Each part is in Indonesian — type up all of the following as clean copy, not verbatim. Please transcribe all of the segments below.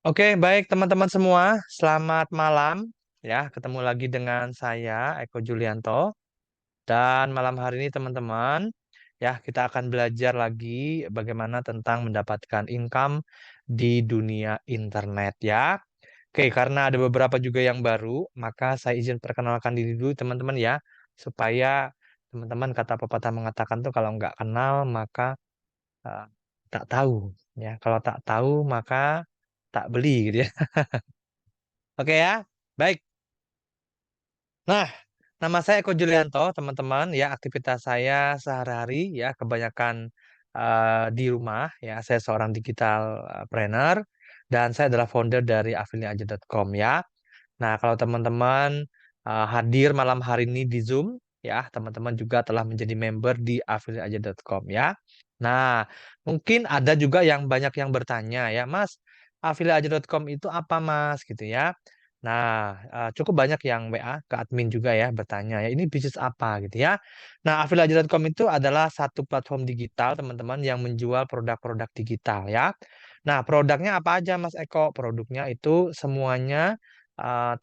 Oke, baik teman-teman semua, selamat malam. Ya, ketemu lagi dengan saya Eko Julianto. Dan malam hari ini teman-teman, ya kita akan belajar lagi bagaimana tentang mendapatkan income di dunia internet ya. Oke, karena ada beberapa juga yang baru, maka saya izin perkenalkan diri dulu teman-teman ya, supaya teman-teman kata pepatah mengatakan tuh kalau nggak kenal maka eh, tak tahu ya. Kalau tak tahu maka tak beli gitu ya. Oke ya. Baik. Nah, nama saya Eko Julianto, teman-teman. Ya, aktivitas saya sehari-hari ya kebanyakan di rumah. Ya, saya seorang digital trainer dan saya adalah founder dari affiliateaja.com ya. Nah, kalau teman-teman hadir malam hari ini di Zoom, ya, teman-teman juga telah menjadi member di affiliateaja.com ya. Nah, mungkin ada juga yang banyak yang bertanya ya, Mas, affiliateaja.com itu apa, Mas? Gitu ya. Nah, cukup banyak yang WA ke admin juga ya bertanya ya, ini bisnis apa gitu ya. Nah, affiliateaja.com itu adalah satu platform digital, teman-teman, yang menjual produk-produk digital ya. Nah, produknya apa aja, Mas Eko? Produknya itu semuanya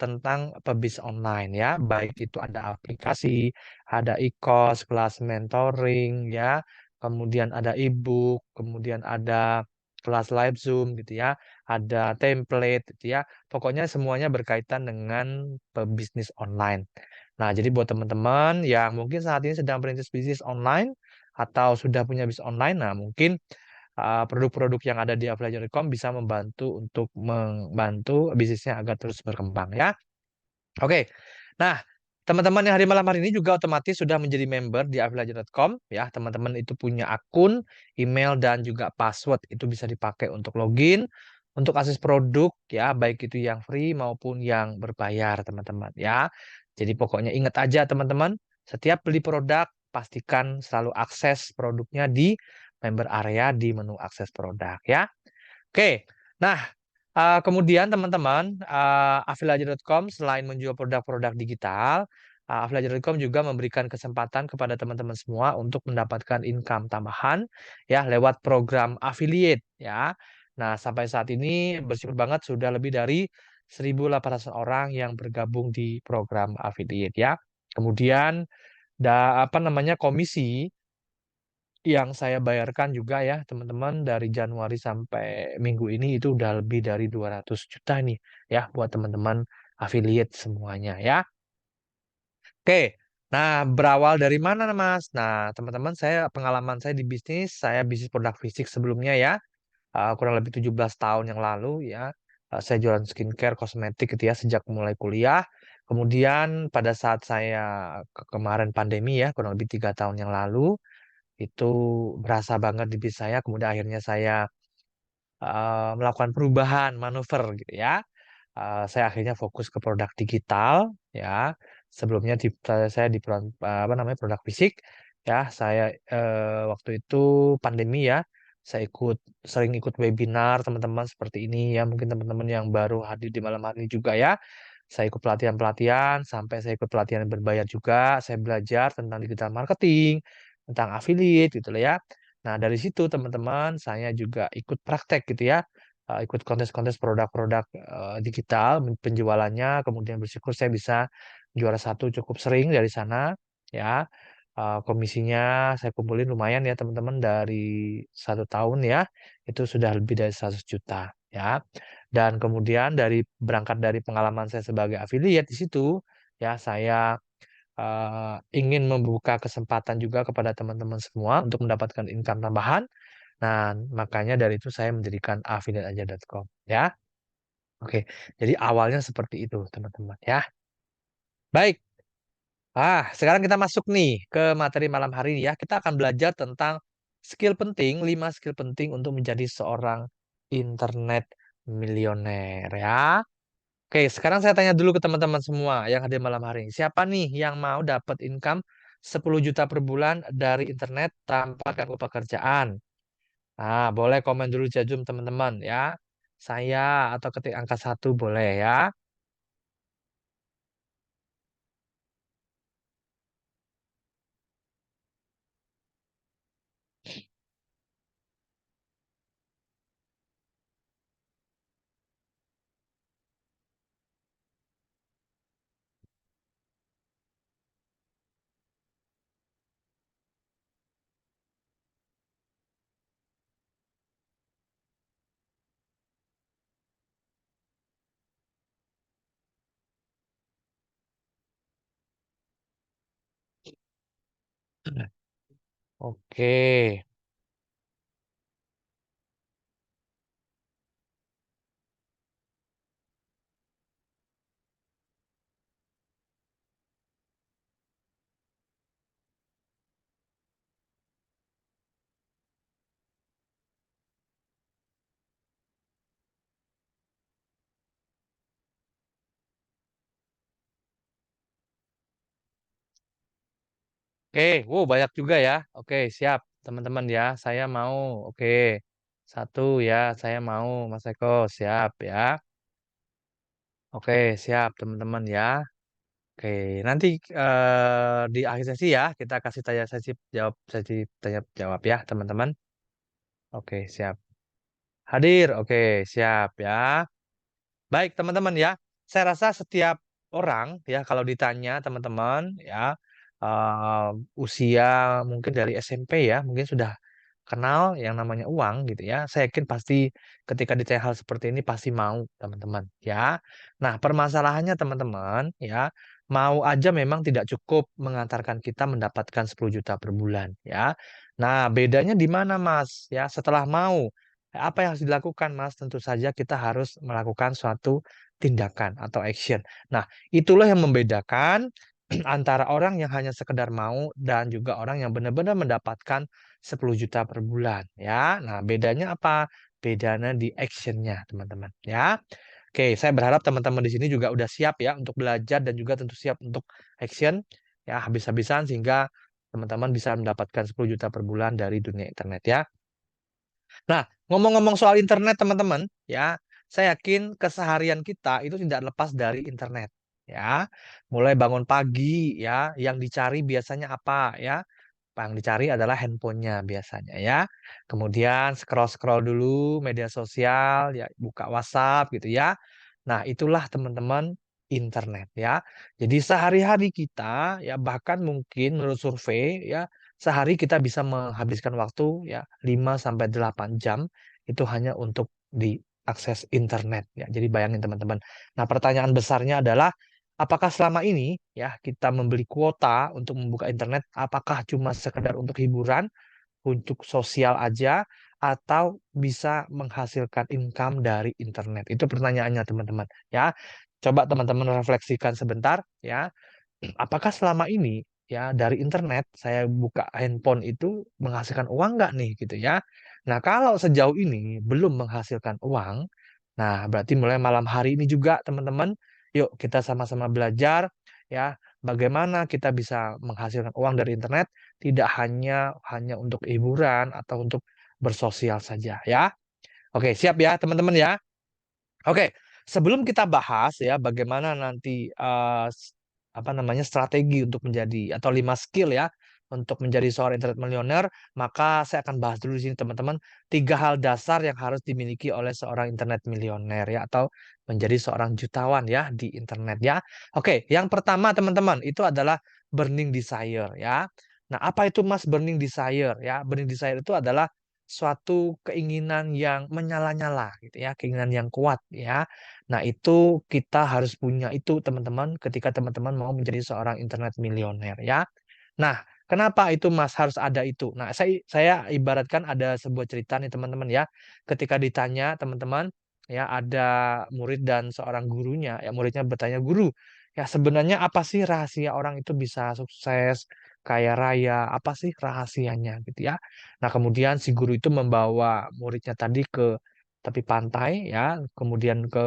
tentang pebisnis online ya, baik itu ada aplikasi, ada e-course, kelas mentoring ya, kemudian ada e-book, kemudian ada kelas live Zoom gitu ya, ada template gitu ya. Pokoknya semuanya berkaitan dengan pebisnis online. Nah, jadi buat teman-teman yang mungkin saat ini sedang merintis bisnis online atau sudah punya bisnis online, nah mungkin produk-produk yang ada di Affiliate.com bisa membantu untuk membantu bisnisnya agar terus berkembang ya. Oke. Nah, teman-teman yang hari malam hari ini juga otomatis sudah menjadi member di Affiliate.com ya. Teman-teman itu punya akun, email dan juga password itu bisa dipakai untuk login, untuk akses produk ya, baik itu yang free maupun yang berbayar, teman-teman ya. Jadi pokoknya ingat aja teman-teman, setiap beli produk pastikan selalu akses produknya di member area di menu akses produk ya. Oke. Nah, kemudian teman-teman, Afiliaja.com selain menjual produk-produk digital, Afiliaja.com juga memberikan kesempatan kepada teman-teman semua untuk mendapatkan income tambahan ya lewat program affiliate ya. Nah, sampai saat ini bersyukur banget sudah lebih dari 1.800 orang yang bergabung di program affiliate ya. Kemudian apa namanya komisi yang saya bayarkan juga ya teman-teman dari Januari sampai minggu ini itu udah lebih dari 200 juta nih ya buat teman-teman affiliate semuanya ya. Oke, nah berawal dari mana Mas? Nah teman-teman saya pengalaman saya di bisnis, saya bisnis produk fisik sebelumnya ya, kurang lebih 17 tahun yang lalu ya. Saya jualan skincare, kosmetik gitu ya sejak mulai kuliah. Kemudian pada saat saya kemarin pandemi ya kurang lebih 3 tahun yang lalu itu berasa banget di bisnis saya. Kemudian akhirnya saya melakukan perubahan manuver gitu ya. Saya akhirnya fokus ke produk digital ya. Sebelumnya saya di apa namanya produk fisik ya. Saya waktu itu pandemi ya. Saya sering ikut webinar teman-teman seperti ini ya. Mungkin teman-teman yang baru hadir di malam hari ini juga ya. Saya ikut pelatihan-pelatihan sampai saya ikut pelatihan yang berbayar juga. Saya belajar tentang digital marketing, tentang affiliate gitu loh ya. Nah, dari situ teman-teman saya juga ikut praktek gitu ya. Ikut kontes-kontes produk-produk digital penjualannya, kemudian bersyukur saya bisa juara satu cukup sering dari sana ya. Komisinya saya kumpulin lumayan ya teman-teman dari 1 tahun ya, itu sudah lebih dari 100 juta ya. Dan kemudian berangkat dari pengalaman saya sebagai affiliate di situ ya, saya ingin membuka kesempatan juga kepada teman-teman semua untuk mendapatkan income tambahan. Nah, makanya dari itu saya mendirikan affiliateaja.com ya. Oke, jadi awalnya seperti itu teman-teman ya. Baik, sekarang kita masuk nih ke materi malam hari ini ya. Kita akan belajar tentang skill penting, 5 skill penting untuk menjadi seorang internet milioner ya. Oke, sekarang saya tanya dulu ke teman-teman semua yang hadir malam hari ini. Siapa nih yang mau dapat income 10 juta per bulan dari internet tanpa ganggu pekerjaan? Nah, boleh komen dulu di Zoom teman-teman ya. Saya atau ketik angka 1 boleh ya. Oke. Oke, wow banyak juga ya. Oke, siap teman-teman ya. Saya mau. Oke, satu ya. Saya mau, Mas Eko siap ya. Oke, siap teman-teman ya. Oke, nanti di akhir sesi ya kita kasih tanya sesi tanya jawab ya teman-teman. Oke, siap. Hadir. Oke, siap ya. Baik, teman-teman ya. Saya rasa setiap orang ya kalau ditanya teman-teman ya eh, usia mungkin dari SMP ya, mungkin sudah kenal yang namanya uang gitu ya. Saya yakin pasti ketika ditanya hal seperti ini pasti mau teman-teman ya. Nah, permasalahannya teman-teman ya, mau aja memang tidak cukup mengantarkan kita mendapatkan 10 juta per bulan ya. Nah, bedanya di mana Mas? Ya, setelah mau apa yang harus dilakukan, Mas? Tentu saja kita harus melakukan suatu tindakan atau action. Nah, itulah yang membedakan antara orang yang hanya sekedar mau dan juga orang yang benar-benar mendapatkan 10 juta per bulan, ya. Nah, bedanya apa? Bedanya di actionnya, teman-teman, ya. Oke, saya berharap teman-teman di sini juga udah siap ya untuk belajar dan juga tentu siap untuk action, ya, habis-habisan sehingga teman-teman bisa mendapatkan 10 juta per bulan dari dunia internet, ya. Nah, ngomong-ngomong soal internet, teman-teman, ya, saya yakin keseharian kita itu tidak lepas dari internet, ya. Mulai bangun pagi, ya, yang dicari biasanya apa, ya? Yang dicari adalah handphonenya biasanya, ya. Kemudian scroll-scroll dulu media sosial, ya, buka WhatsApp gitu, ya. Nah, itulah teman-teman internet, ya. Jadi sehari-hari kita, ya, bahkan mungkin menurut survei, ya, sehari kita bisa menghabiskan waktu ya 5 sampai 8 jam itu hanya untuk diakses internet ya. Jadi bayangin teman-teman. Nah, pertanyaan besarnya adalah apakah selama ini ya kita membeli kuota untuk membuka internet apakah cuma sekedar untuk hiburan, untuk sosial aja atau bisa menghasilkan income dari internet? Itu pertanyaannya teman-teman ya. Coba teman-teman refleksikan sebentar ya. Apakah selama ini ya dari internet saya buka handphone itu menghasilkan uang nggak nih gitu ya. Nah kalau sejauh ini belum menghasilkan uang, nah berarti mulai malam hari ini juga teman-teman, yuk kita sama-sama belajar ya bagaimana kita bisa menghasilkan uang dari internet tidak hanya hanya untuk hiburan atau untuk bersosial saja ya. Oke siap ya teman-teman ya. Oke, sebelum kita bahas ya bagaimana nanti apa namanya strategi untuk menjadi atau 5 skill ya untuk menjadi seorang internet milioner, maka saya akan bahas dulu di sini teman-teman 3 hal dasar yang harus dimiliki oleh seorang internet milioner ya atau menjadi seorang jutawan ya di internet ya. Oke, yang pertama teman-teman itu adalah burning desire ya. Nah, apa itu Mas burning desire ya? Burning desire itu adalah suatu keinginan yang menyala-nyala gitu ya, keinginan yang kuat ya. Nah, itu kita harus punya itu teman-teman ketika teman-teman mau menjadi seorang internet milioner ya. Nah, kenapa itu Mas harus ada itu? Nah, saya ibaratkan ada sebuah cerita nih teman-teman ya. Ketika ditanya teman-teman ya ada murid dan seorang gurunya, ya muridnya bertanya, "Guru, ya sebenarnya apa sih rahasia orang itu bisa sukses, kaya raya? Apa sih rahasianya?" gitu ya. Nah, kemudian si guru itu membawa muridnya tadi ke tepi pantai ya, kemudian ke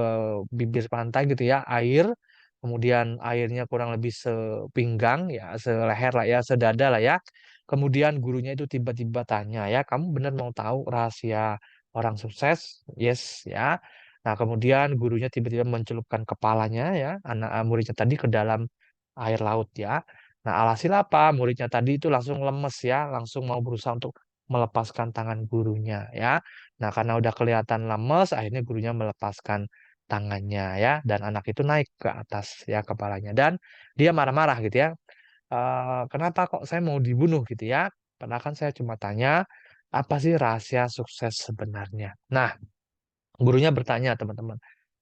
bibir pantai gitu ya, air, kemudian airnya kurang lebih sepinggang ya, seleher lah ya, sedada lah ya. Kemudian gurunya itu tiba-tiba tanya ya, "Kamu benar mau tahu rahasia orang sukses?" "Yes," ya. Nah, kemudian gurunya tiba-tiba mencelupkan kepalanya ya, muridnya tadi ke dalam air laut ya. Nah, alhasil apa? Muridnya tadi itu langsung lemes ya, langsung mau berusaha untuk melepaskan tangan gurunya ya. Nah, karena udah kelihatan lemes, akhirnya gurunya melepaskan tangannya ya, dan anak itu naik ke atas ya kepalanya dan dia marah-marah gitu ya. Kenapa kok saya mau dibunuh gitu ya? Padahal kan saya cuma tanya apa sih rahasia sukses sebenarnya. Nah, gurunya bertanya teman-teman.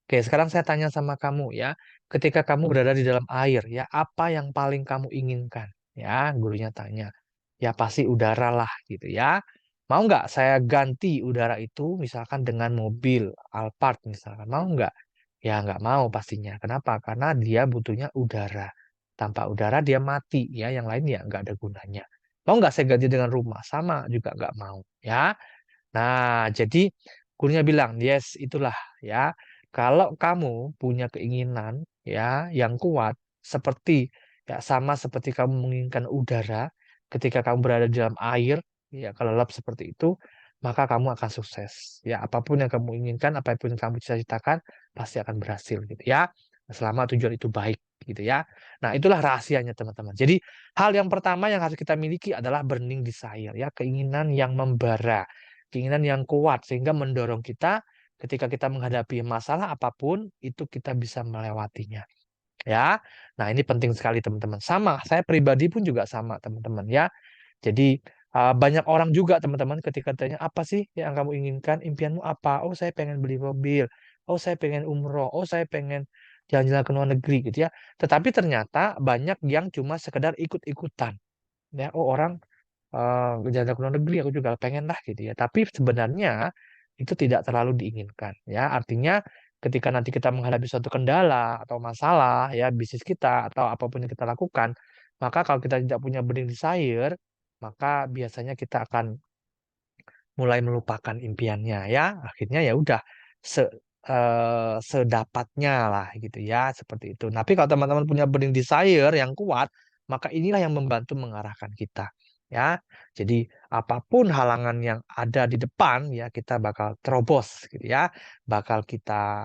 Oke, sekarang saya tanya sama kamu ya. Ketika kamu berada di dalam air ya, apa yang paling kamu inginkan? Ya, gurunya tanya. ya pasti udara lah gitu ya. Mau nggak saya ganti udara itu misalkan dengan mobil Alphard misalkan, mau nggak? Ya nggak mau pastinya. Kenapa? Karena dia butuhnya udara. Tanpa udara dia mati ya, yang lain ya nggak ada gunanya. Mau nggak saya ganti dengan rumah? Sama juga nggak mau ya. Nah, jadi gurunya bilang, yes, itulah ya. Kalau kamu punya keinginan ya yang kuat seperti ya sama seperti kamu menginginkan udara ketika kamu berada di dalam air ya kelelap seperti itu, maka kamu akan sukses. Ya, apapun yang kamu inginkan, apapun yang kamu cita-citakan pasti akan berhasil gitu ya. Selama tujuan itu baik gitu ya. Nah, itulah rahasianya teman-teman. Jadi, hal yang pertama yang harus kita miliki adalah burning desire ya, keinginan yang membara, keinginan yang kuat sehingga mendorong kita ketika kita menghadapi masalah apapun itu kita bisa melewatinya ya. Nah, ini penting sekali teman-teman. Sama, saya pribadi pun juga sama teman-teman ya. Jadi banyak orang juga teman-teman ketika tanya apa sih yang kamu inginkan, impianmu apa? Oh, saya pengen beli mobil. Oh, saya pengen umroh. Oh, saya pengen jalan-jalan ke luar negeri gitu ya. Tetapi ternyata banyak yang cuma sekedar ikut-ikutan ya. Oh, orang jalan ke luar negeri aku juga pengen lah gitu ya. Tapi sebenarnya itu tidak terlalu diinginkan ya. Artinya ketika nanti kita menghadapi suatu kendala atau masalah ya bisnis kita atau apapun yang kita lakukan, maka kalau kita tidak punya burning desire, maka biasanya kita akan mulai melupakan impiannya ya. Akhirnya ya udah se sedapatnya lah gitu ya, seperti itu. Tapi kalau teman-teman punya burning desire yang kuat, maka inilah yang membantu mengarahkan kita ya. Jadi apapun halangan yang ada di depan ya kita bakal terobos gitu ya. Bakal kita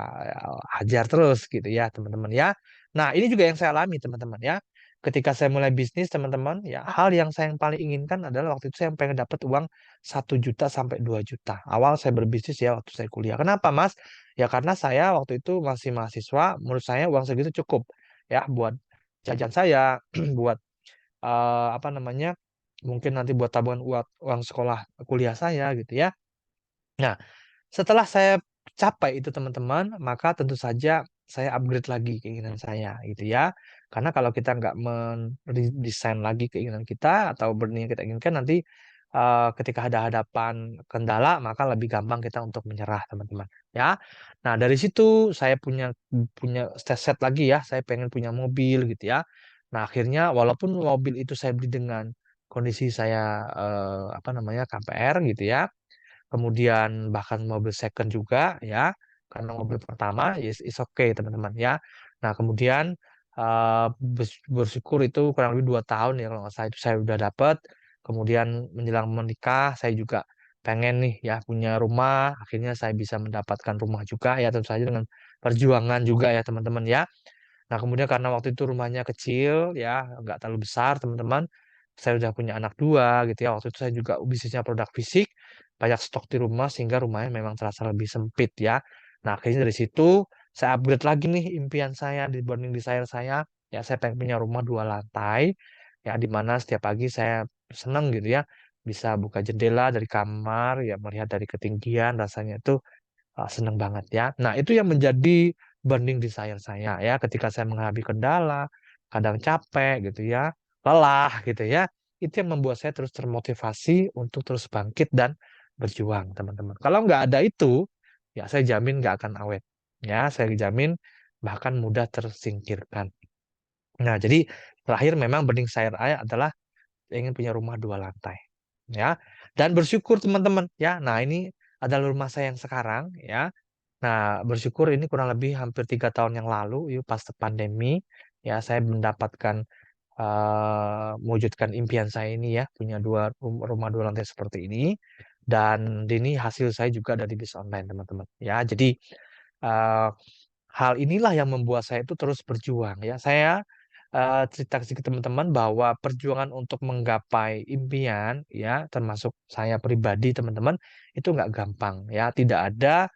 hajar terus gitu ya, teman-teman ya. Nah, ini juga yang saya alami teman-teman ya. Ketika saya mulai bisnis teman-teman, ya hal yang saya yang paling inginkan adalah waktu itu saya pengen dapat uang 1 juta sampai 2 juta. Awal saya berbisnis ya waktu saya kuliah. Kenapa, Mas? Ya karena saya waktu itu masih mahasiswa, menurut saya uang segitu cukup ya buat jajan saya, buat apa namanya? Mungkin nanti buat tabungan uang uang sekolah kuliah saya gitu ya. Nah, setelah saya capai itu teman-teman, maka tentu saja saya upgrade lagi keinginan saya gitu ya. Karena kalau kita nggak mendesain lagi keinginan kita atau burning yang kita inginkan nanti ketika ada hadapan kendala maka lebih gampang kita untuk menyerah teman-teman ya. Nah dari situ saya punya punya set lagi ya. Saya pengen punya mobil gitu ya. Nah akhirnya walaupun mobil itu saya beli dengan kondisi saya apa namanya KPR gitu ya, kemudian bahkan mobil second juga ya, karena mobil pertama yes is okay teman-teman ya. Nah kemudian bersyukur itu kurang lebih 2 tahun ya kalau nggak salah itu saya udah dapat. Kemudian menjelang menikah saya juga pengen nih ya punya rumah. Akhirnya saya bisa mendapatkan rumah juga ya tentu saja dengan perjuangan juga ya teman-teman ya. Nah, kemudian karena waktu itu rumahnya kecil ya, nggak terlalu besar teman-teman. Saya udah punya anak dua gitu ya. Waktu itu saya juga bisnisnya produk fisik, banyak stok di rumah sehingga rumahnya memang terasa lebih sempit ya. Nah, akhirnya dari situ saya upgrade lagi nih impian saya di burning desire saya. Ya, saya pengen punya rumah 2 lantai ya di mana setiap pagi saya seneng gitu ya bisa buka jendela dari kamar ya melihat dari ketinggian rasanya itu seneng banget ya. Nah, itu yang menjadi burning desire saya ya ketika saya menghadapi kendala, kadang capek gitu ya, lelah gitu ya. Itu yang membuat saya terus termotivasi untuk terus bangkit dan berjuang, teman-teman. Kalau nggak ada itu, ya saya jamin nggak akan awet. Ya, saya jamin bahkan mudah tersingkirkan. Nah, jadi terakhir memang burning desire saya adalah ingin punya rumah 2 lantai. Ya, dan bersyukur teman-teman ya. Nah, ini adalah rumah saya yang sekarang ya. Nah, bersyukur ini kurang lebih hampir 3 tahun yang lalu, yuk pas pandemi, ya saya mendapatkan mewujudkan impian saya ini ya, punya rumah 2 lantai seperti ini. Dan ini hasil saya juga dari bisnis online teman-teman. Ya, jadi eh, hal inilah yang membuat saya itu terus berjuang ya. Saya cerita ke teman-teman bahwa perjuangan untuk menggapai impian ya, termasuk saya pribadi teman-teman, itu nggak gampang ya. Tidak ada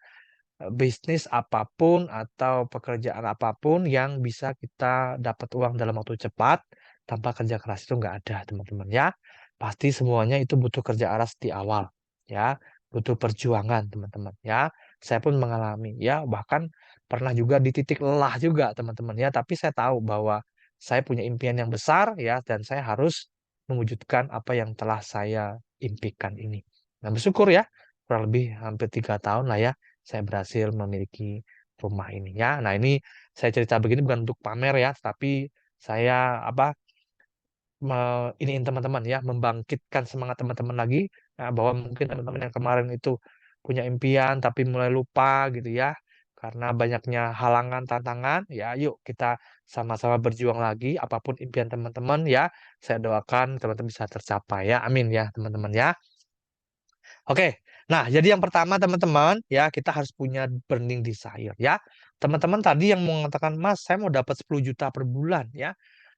bisnis apapun atau pekerjaan apapun yang bisa kita dapat uang dalam waktu cepat tanpa kerja keras itu nggak ada teman-teman ya. Pasti semuanya itu butuh kerja keras di awal ya, butuh perjuangan teman-teman ya. Saya pun mengalami ya, bahkan pernah juga di titik lelah juga teman-teman ya. Tapi saya tahu bahwa saya punya impian yang besar ya dan saya harus mewujudkan apa yang telah saya impikan ini. Nah, bersyukur ya, kurang lebih hampir 3 tahun lah ya, saya berhasil memiliki rumah ini ya. Nah, ini saya cerita begini bukan untuk pamer ya, tapi saya iniin teman-teman ya, membangkitkan semangat teman-teman lagi, bahwa mungkin teman-teman yang kemarin itu punya impian tapi mulai lupa gitu ya, karena banyaknya halangan, tantangan, ya yuk kita sama-sama berjuang lagi, apapun impian teman-teman ya, saya doakan teman-teman bisa tercapai ya, amin ya teman-teman ya. Oke, nah jadi yang pertama teman-teman ya kita harus punya burning desire ya. Teman-teman tadi yang mengatakan Mas saya mau dapat 10 juta per bulan ya.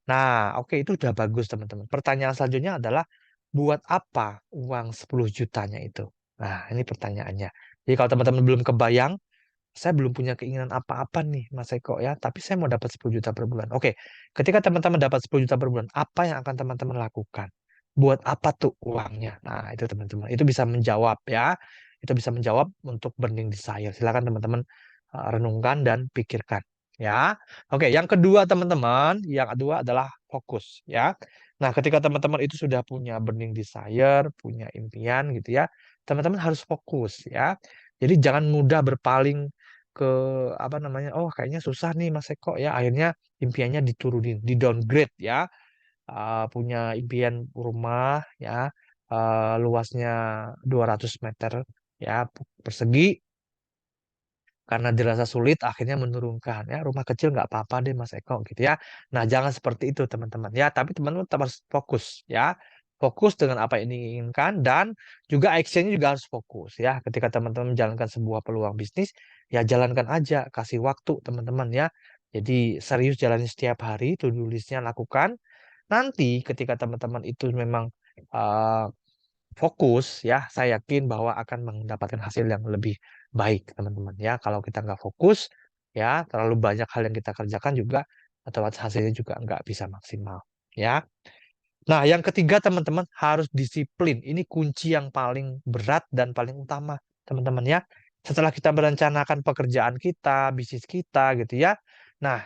Nah oke itu udah bagus teman-teman. Pertanyaan selanjutnya adalah buat apa uang 10 jutanya itu? Nah ini pertanyaannya. Jadi kalau teman-teman belum kebayang, saya belum punya keinginan apa-apa nih Mas Eko ya, tapi saya mau dapat 10 juta per bulan. Oke, ketika teman-teman dapat 10 juta per bulan, apa yang akan teman-teman lakukan? Buat apa tuh uangnya? Nah, itu teman-teman. Itu bisa menjawab ya. Itu bisa menjawab untuk burning desire. Silakan teman-teman renungkan dan pikirkan ya. Oke, yang kedua teman-teman, yang kedua adalah fokus ya. Nah, ketika teman-teman itu sudah punya burning desire, punya impian gitu ya, teman-teman harus fokus ya. Jadi jangan mudah berpaling ke apa namanya, oh kayaknya susah nih Mas Eko ya, akhirnya impiannya diturunin, di downgrade ya. Punya impian rumah ya, luasnya 200 meter ya persegi, karena dirasa sulit akhirnya menurunkan ya, rumah kecil nggak apa-apa deh Mas Eko gitu ya. Nah jangan seperti itu teman-teman ya, tapi teman-teman tetap harus fokus ya, fokus dengan apa yang diinginkan, dan juga actionnya juga harus fokus ya. Ketika teman-teman menjalankan sebuah peluang bisnis ya jalankan aja, kasih waktu teman-teman ya. Jadi serius jalani setiap hari, to-do list-nya lakukan. Nanti ketika teman-teman itu memang uh, fokus ya, saya yakin bahwa akan mendapatkan hasil yang lebih baik teman-teman ya. Kalau kita nggak fokus ya, terlalu banyak hal yang kita kerjakan juga otomatis hasilnya juga nggak bisa maksimal ya. Nah, yang ketiga teman-teman harus disiplin. Ini kunci yang paling berat dan paling utama teman-teman ya. Setelah kita merencanakan pekerjaan kita, bisnis kita gitu ya. Nah,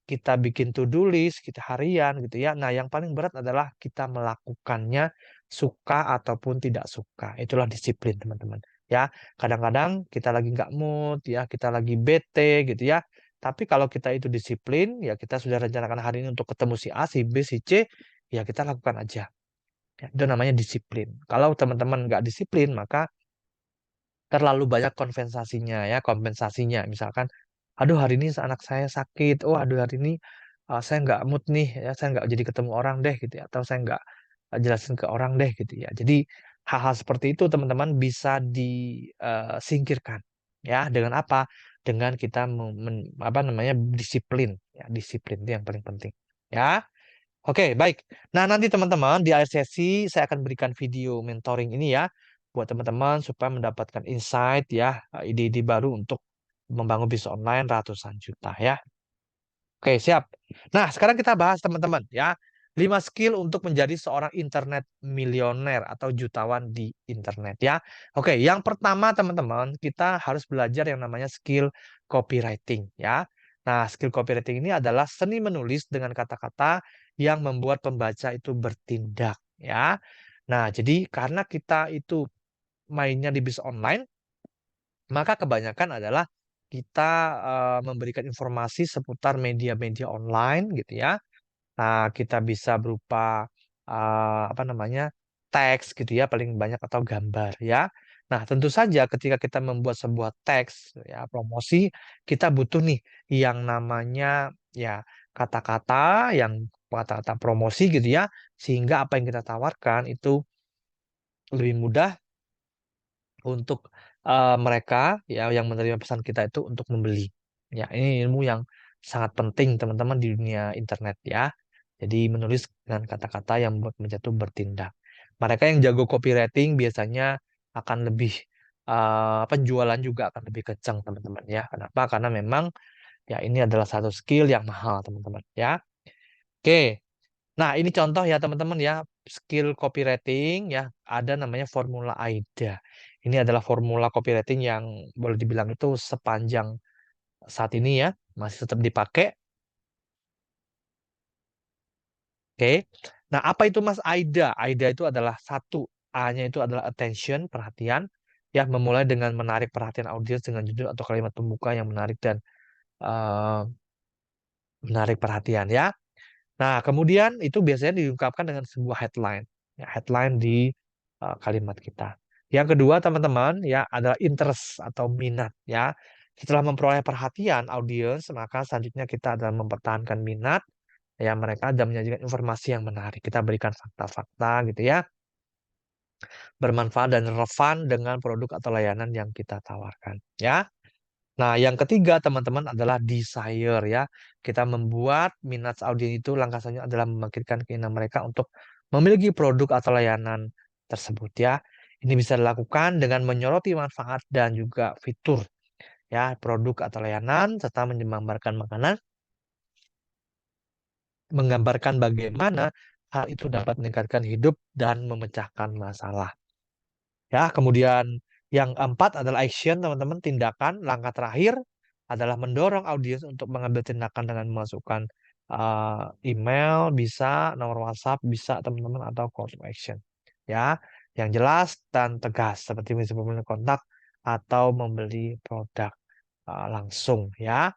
kita bikin to-do list, kita harian gitu ya. Nah, yang paling berat adalah kita melakukannya suka ataupun tidak suka. Itulah disiplin, teman-teman. Ya, kadang-kadang kita lagi nggak mood, ya, kita lagi bete gitu ya. Tapi kalau kita itu disiplin, ya kita sudah rencanakan hari ini untuk ketemu si A, si B, si C, ya kita lakukan aja. Ya, itu namanya disiplin. Kalau teman-teman nggak disiplin, maka terlalu banyak kompensasinya. Misalkan, aduh hari ini anak saya sakit, oh aduh hari ini saya nggak mood nih, ya saya nggak jadi ketemu orang deh gitu ya, atau saya nggak jelasin ke orang deh gitu ya. Jadi hal-hal seperti itu teman-teman bisa disingkirkan ya dengan apa? Dengan kita apa namanya disiplin, ya disiplin itu yang paling penting. Ya, oke, baik. Nah, nanti teman-teman di akhir sesi saya akan berikan video mentoring ini ya buat teman-teman supaya mendapatkan insight ya, ide-ide baru untuk membangun bisnis online ratusan juta ya. Oke, siap. Nah, sekarang kita bahas teman-teman ya. 5 skill untuk menjadi seorang internet milioner atau jutawan di internet ya. Oke, yang pertama teman-teman, kita harus belajar yang namanya skill copywriting ya. Nah, skill copywriting ini adalah seni menulis dengan kata-kata yang membuat pembaca itu bertindak ya. Nah, jadi karena kita itu mainnya di bisnis online, maka kebanyakan adalah kita memberikan informasi seputar media-media online gitu ya. Nah, kita bisa berupa apa namanya teks gitu ya paling banyak atau gambar ya. Nah, tentu saja ketika kita membuat sebuah teks ya promosi, kita butuh nih yang namanya ya kata-kata yang kata-kata promosi gitu ya, sehingga apa yang kita tawarkan itu lebih mudah untuk mereka ya yang menerima pesan kita itu untuk membeli. Ya, ini ilmu yang sangat penting teman-teman di dunia internet ya. Jadi menulis dengan kata-kata yang membuat menjatuh bertindak. Mereka yang jago copywriting biasanya akan lebih penjualan juga akan lebih kencang teman-teman ya. Kenapa? Karena memang ya ini adalah satu skill yang mahal teman-teman ya. Oke. Nah, ini contoh ya teman-teman ya, skill copywriting ya, ada namanya formula AIDA. Ini adalah formula copywriting yang boleh dibilang itu sepanjang saat ini ya, masih tetap dipakai. Oke. Nah, apa itu Mas AIDA? AIDA itu adalah satu, A-nya itu adalah attention, perhatian, ya memulai dengan menarik perhatian audiens dengan judul atau kalimat pembuka yang menarik dan eh, menarik perhatian ya. Nah, kemudian itu biasanya diungkapkan dengan sebuah headline, ya, headline di kalimat kita. Yang kedua, teman-teman, ya adalah interest atau minat, ya. Setelah memperoleh perhatian audiens, maka selanjutnya kita adalah mempertahankan minat, ya mereka dan menyajikan informasi yang menarik. Kita berikan fakta-fakta gitu ya, bermanfaat dan relevan dengan produk atau layanan yang kita tawarkan, ya. Nah, yang ketiga teman-teman adalah desire ya. Kita membuat minat audiens itu langkah selanjutnya adalah membangkitkan keinginan mereka untuk memiliki produk atau layanan tersebut ya. Ini bisa dilakukan dengan menyoroti manfaat dan juga fitur ya produk atau layanan serta menggambarkan bagaimana hal itu dapat meningkatkan hidup dan memecahkan masalah. Ya, kemudian yang keempat adalah action, teman-teman, tindakan. Langkah terakhir adalah mendorong audiens untuk mengambil tindakan dengan memasukkan email, bisa, nomor WhatsApp, bisa, teman-teman, atau call to action. Ya, yang jelas dan tegas, seperti misalnya membeli kontak atau membeli produk langsung, ya.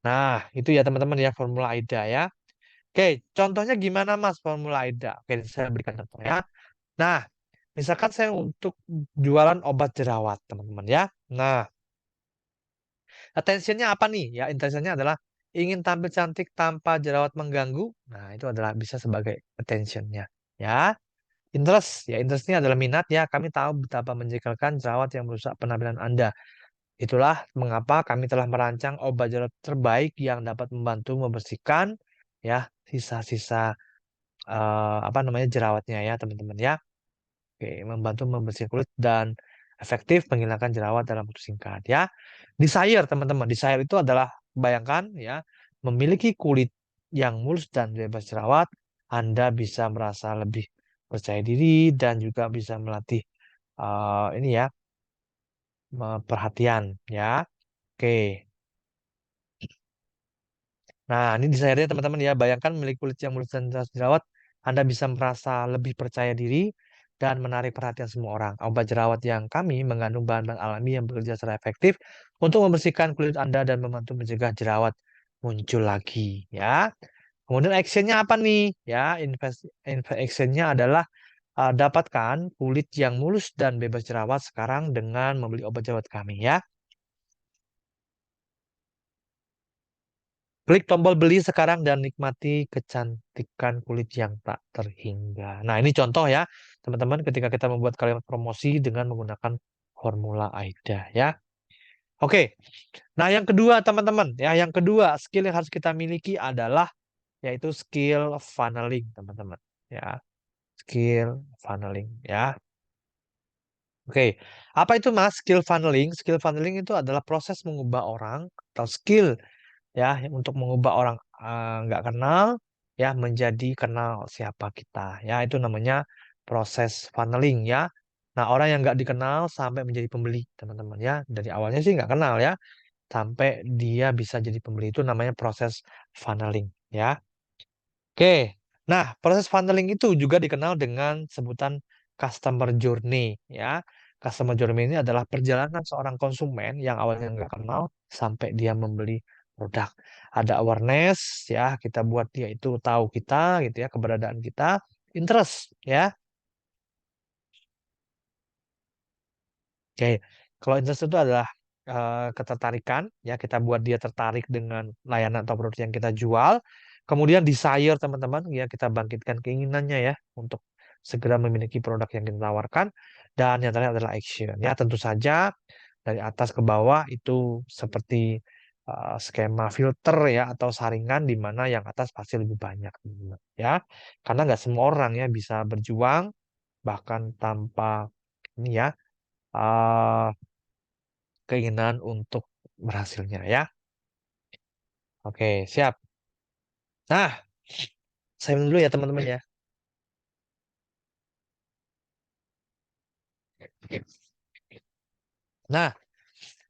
Nah, itu ya, teman-teman, ya, formula AIDA, ya. Oke, contohnya gimana, Mas, formula AIDA? Oke, saya berikan contoh, ya. Nah, misalkan saya untuk jualan obat jerawat, teman-teman ya. Nah, attention-nya apa nih? Ya, intentionnya adalah ingin tampil cantik tanpa jerawat mengganggu. Nah, itu adalah bisa sebagai attention-nya. Ya, interest. Ya, interest-nya adalah minat ya. Kami tahu betapa menjegalkan jerawat yang merusak penampilan Anda. Itulah mengapa kami telah merancang obat jerawat terbaik yang dapat membantu membersihkan ya sisa-sisa apa namanya jerawatnya ya, teman-teman ya. Oke, membantu membersihkan kulit dan efektif menghilangkan jerawat dalam waktu singkat ya. Desire, teman-teman. Desire itu adalah bayangkan ya, memiliki kulit yang mulus dan bebas jerawat, Anda bisa merasa lebih percaya diri dan juga bisa melatih ini ya, perhatian ya. Oke. Nah, ini desire-nya teman-teman ya. Bayangkan memiliki kulit yang mulus dan jerawat, Anda bisa merasa lebih percaya diri dan menarik perhatian semua orang. Obat jerawat yang kami mengandung bahan-bahan alami yang bekerja secara efektif untuk membersihkan kulit Anda dan membantu mencegah jerawat muncul lagi. Ya. Kemudian action-nya apa nih? Ya, action-nya adalah dapatkan kulit yang mulus dan bebas jerawat sekarang dengan membeli obat jerawat kami ya. Klik tombol beli sekarang dan nikmati kecantikan kulit yang tak terhingga. Nah, ini contoh ya, teman-teman, ketika kita membuat kalimat promosi dengan menggunakan formula AIDA ya. Oke. Nah, yang kedua, teman-teman, ya, yang kedua skill yang harus kita miliki adalah yaitu skill funneling, teman-teman. Ya, skill funneling ya. Oke. Apa itu Mas skill funneling? Skill funneling itu adalah proses mengubah orang atau skill ya untuk mengubah orang nggak kenal ya menjadi kenal siapa kita ya itu namanya proses funneling ya. Nah, orang yang nggak dikenal sampai menjadi pembeli, teman-teman ya, dari awalnya sih nggak kenal ya sampai dia bisa jadi pembeli, itu namanya proses funneling ya. Oke, nah proses funneling itu juga dikenal dengan sebutan customer journey ya. Customer journey ini adalah perjalanan seorang konsumen yang awalnya nggak kenal sampai dia membeli produk. Ada awareness ya, kita buat dia itu tahu kita gitu ya, keberadaan kita, interest ya. Oke, kalau interest itu adalah ketertarikan, ya kita buat dia tertarik dengan layanan atau produk yang kita jual. Kemudian desire teman-teman, ya kita bangkitkan keinginannya ya untuk segera memiliki produk yang kita tawarkan. Dan yang terakhir adalah action. Ya tentu saja dari atas ke bawah itu seperti skema filter ya atau saringan di mana yang atas pasti lebih banyak, teman-teman. Ya, karena nggak semua orang ya bisa berjuang bahkan tanpa ini ya. eh, Keinginan untuk berhasilnya ya. Oke, siap. Nah, saya dulu ya teman-teman ya. Nah,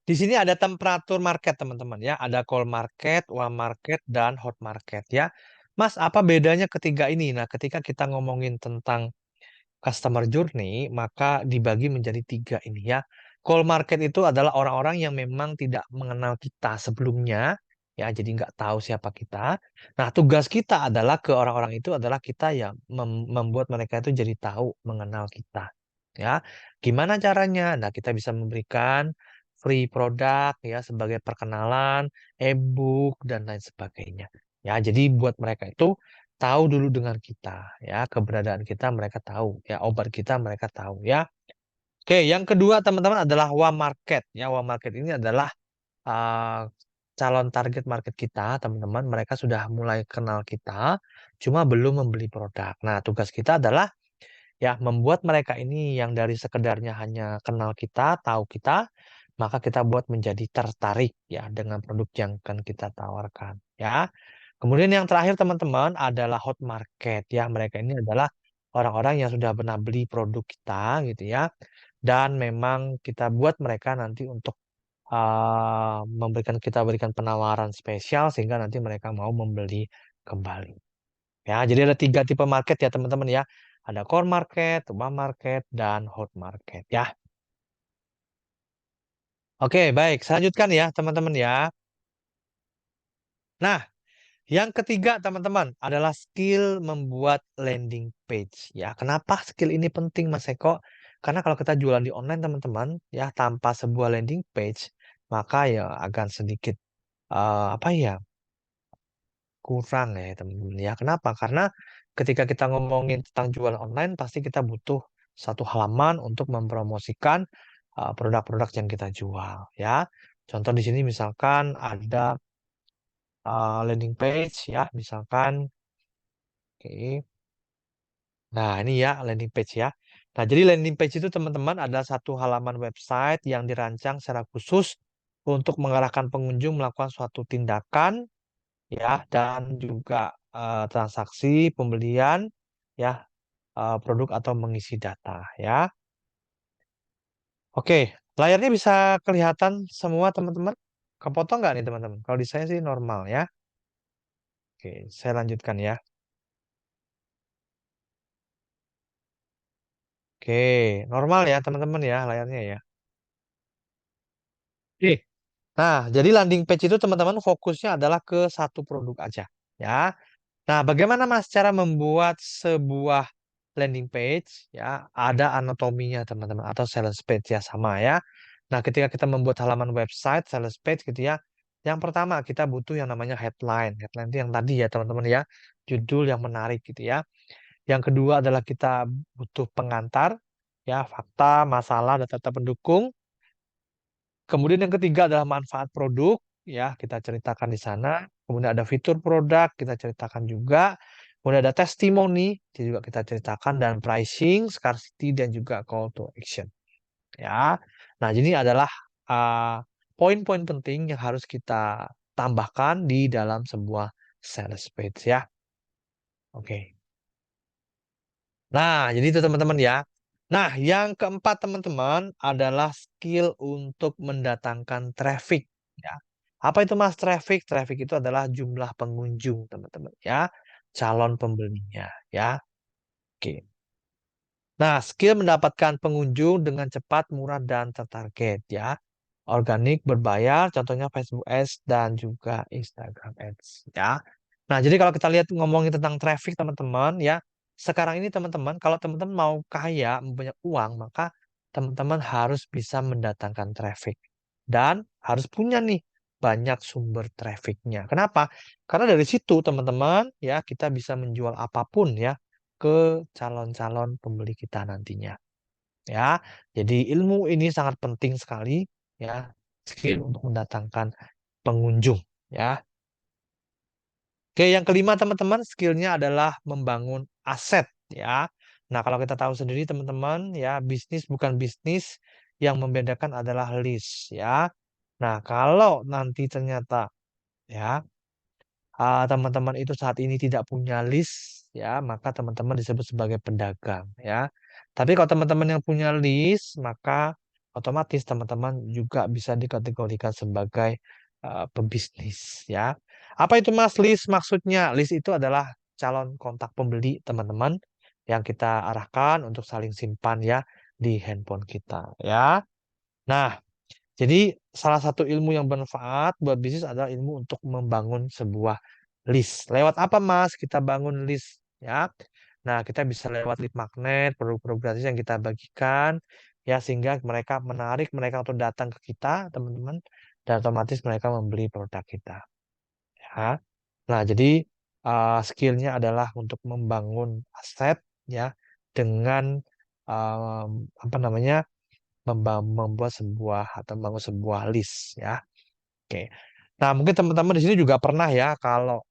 di sini ada temperatur market teman-teman ya. Ada cold market, warm market, dan hot market ya. Mas, apa bedanya ketiga ini? Nah, ketika kita ngomongin tentang customer journey, maka dibagi menjadi tiga ini ya. Cold market itu adalah orang-orang yang memang tidak mengenal kita sebelumnya, ya, jadi nggak tahu siapa kita. Nah, tugas kita adalah ke orang-orang itu adalah kita ya membuat mereka itu jadi tahu, mengenal kita. Ya, gimana caranya? Nah, kita bisa memberikan free produk ya sebagai perkenalan, e-book dan lain sebagainya. Ya, jadi buat mereka itu tahu dulu dengan kita ya, keberadaan kita mereka tahu ya, obat kita mereka tahu ya. Oke, yang kedua teman-teman adalah warm market ya. Warm market ini adalah uh, calon target market kita, teman-teman. Mereka sudah mulai kenal kita, cuma belum membeli produk. Nah, tugas kita adalah ya membuat mereka ini yang dari sekedarnya hanya kenal kita, tahu kita, maka kita buat menjadi tertarik ya dengan produk yang akan kita tawarkan ya. Kemudian yang terakhir teman-teman adalah hot market ya. Mereka ini adalah orang-orang yang sudah pernah beli produk kita gitu ya. Dan memang kita buat mereka nanti untuk kita berikan penawaran spesial sehingga nanti mereka mau membeli kembali. Ya, jadi ada tiga tipe market ya teman-teman ya. Ada core market, warm market, dan hot market ya. Oke, baik. Saya lanjutkan ya teman-teman ya. Nah, yang ketiga, teman-teman, adalah skill membuat landing page. Ya, kenapa skill ini penting, Mas Eko? Karena kalau kita jualan di online, teman-teman, ya tanpa sebuah landing page, maka ya akan sedikit apa ya kurang ya, teman-teman. Ya, kenapa? Karena ketika kita ngomongin tentang jualan online, pasti kita butuh satu halaman untuk mempromosikan produk-produk yang kita jual. Ya, contoh di sini misalkan ada landing page, ya, misalkan. Oke. Nah, ini ya landing page ya. Nah, jadi landing page itu teman-teman adalah satu halaman website yang dirancang secara khusus untuk mengarahkan pengunjung melakukan suatu tindakan ya dan juga transaksi pembelian ya produk atau mengisi data ya. Oke, layarnya bisa kelihatan semua teman-teman. Kepotong nggak nih teman-teman? Kalau di saya sih normal ya. Oke, saya lanjutkan ya. Oke, normal ya teman-teman ya layarnya ya. Oke. Nah, jadi landing page itu teman-teman fokusnya adalah ke satu produk aja, ya. Nah, bagaimana Mas cara membuat sebuah landing page? Ya, ada anatominya teman-teman atau sales page ya sama ya. Nah, ketika kita membuat halaman website sales page gitu ya, yang pertama kita butuh yang namanya headline. Headline itu yang tadi ya teman-teman ya, judul yang menarik gitu ya. Yang kedua adalah kita butuh pengantar, ya fakta, masalah, data-data pendukung. Kemudian yang ketiga adalah manfaat produk, ya kita ceritakan di sana. Kemudian ada fitur produk, kita ceritakan juga. Kemudian ada testimoni, itu juga kita ceritakan dan pricing, scarcity dan juga call to action. Ya, nah ini adalah uh, poin-poin penting yang harus kita tambahkan di dalam sebuah sales page ya. Oke. Nah, jadi itu teman-teman ya. Nah, yang keempat teman-teman adalah skill untuk mendatangkan traffic ya. Apa itu Mas traffic? Traffic itu adalah jumlah pengunjung teman-teman ya, calon pembelinya ya. Oke. Nah, skill mendapatkan pengunjung dengan cepat, murah dan tertarget ya. Organik berbayar, contohnya Facebook Ads dan juga Instagram Ads ya. Nah, jadi kalau kita lihat ngomongin tentang traffic teman-teman ya, sekarang ini teman-teman kalau teman-teman mau kaya, mau banyak uang, maka teman-teman harus bisa mendatangkan traffic dan harus punya nih banyak sumber trafficnya. Kenapa? Karena dari situ teman-teman ya kita bisa menjual apapun ya ke calon-calon pembeli kita nantinya. Ya, jadi ilmu ini sangat penting sekali ya, skill untuk mendatangkan pengunjung ya. Oke, yang kelima teman-teman, skillnya adalah membangun aset ya. Nah, kalau kita tahu sendiri teman-teman ya, bisnis bukan bisnis, yang membedakan adalah list ya. Nah, kalau nanti ternyata ya teman-teman itu saat ini tidak punya list ya, maka teman-teman disebut sebagai pedagang ya. Tapi kalau teman-teman yang punya list, maka otomatis teman-teman juga bisa dikategorikan sebagai pebisnis ya. Apa itu Mas list maksudnya? List itu adalah calon kontak pembeli teman-teman yang kita arahkan untuk saling simpan ya di handphone kita ya. Nah, jadi salah satu ilmu yang bermanfaat buat bisnis adalah ilmu untuk membangun sebuah list. Lewat apa Mas? Kita bangun list ya. Nah, kita bisa lewat lead magnet, produk-produk gratis yang kita bagikan ya sehingga mereka menarik mereka untuk datang ke kita, teman-teman, dan otomatis mereka membeli produk kita ya. Nah, jadi skillnya adalah untuk membangun aset ya dengan um, apa namanya membuat sebuah atau membangun sebuah list ya. Oke. Nah, mungkin teman-teman di sini juga pernah ya kalau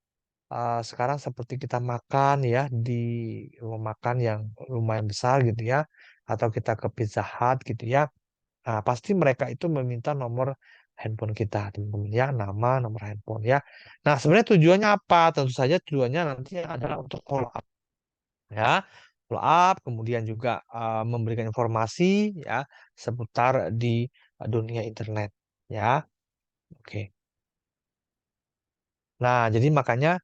sekarang seperti kita makan ya di rumah makan yang lumayan besar gitu ya, atau kita ke Pizza Hut gitu ya. Nah, pasti mereka itu meminta nomor handphone kita, teman-teman ya, nama, nomor handphone ya. Nah, sebenarnya tujuannya apa? Tentu saja tujuannya nanti adalah untuk follow up ya, follow up, kemudian juga memberikan informasi ya seputar di dunia internet ya. Oke. Nah, jadi makanya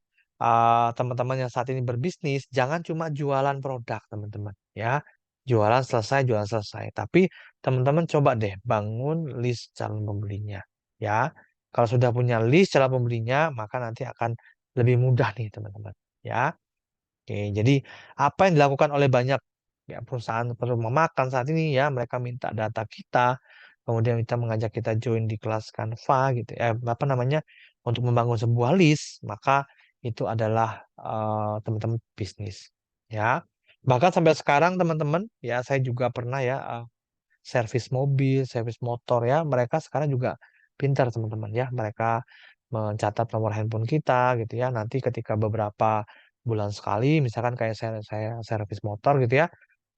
teman-teman yang saat ini berbisnis jangan cuma jualan produk, teman-teman ya. Jualan selesai. Tapi teman-teman coba deh bangun list calon pembelinya ya. Kalau sudah punya list calon pembelinya, maka nanti akan lebih mudah nih, teman-teman ya. Oke, jadi apa yang dilakukan oleh banyak ya, perusahaan rumah makan saat ini ya, mereka minta data kita, kemudian kita mengajak kita join di kelas Canva gitu ya, apa namanya, untuk membangun sebuah list, maka itu adalah teman-teman bisnis ya. Bahkan sampai sekarang teman-teman ya, saya juga pernah ya servis mobil, servis motor ya, mereka sekarang juga pintar teman-teman ya, mereka mencatat nomor handphone kita gitu ya. Nanti ketika beberapa bulan sekali, misalkan kayak saya servis motor gitu ya,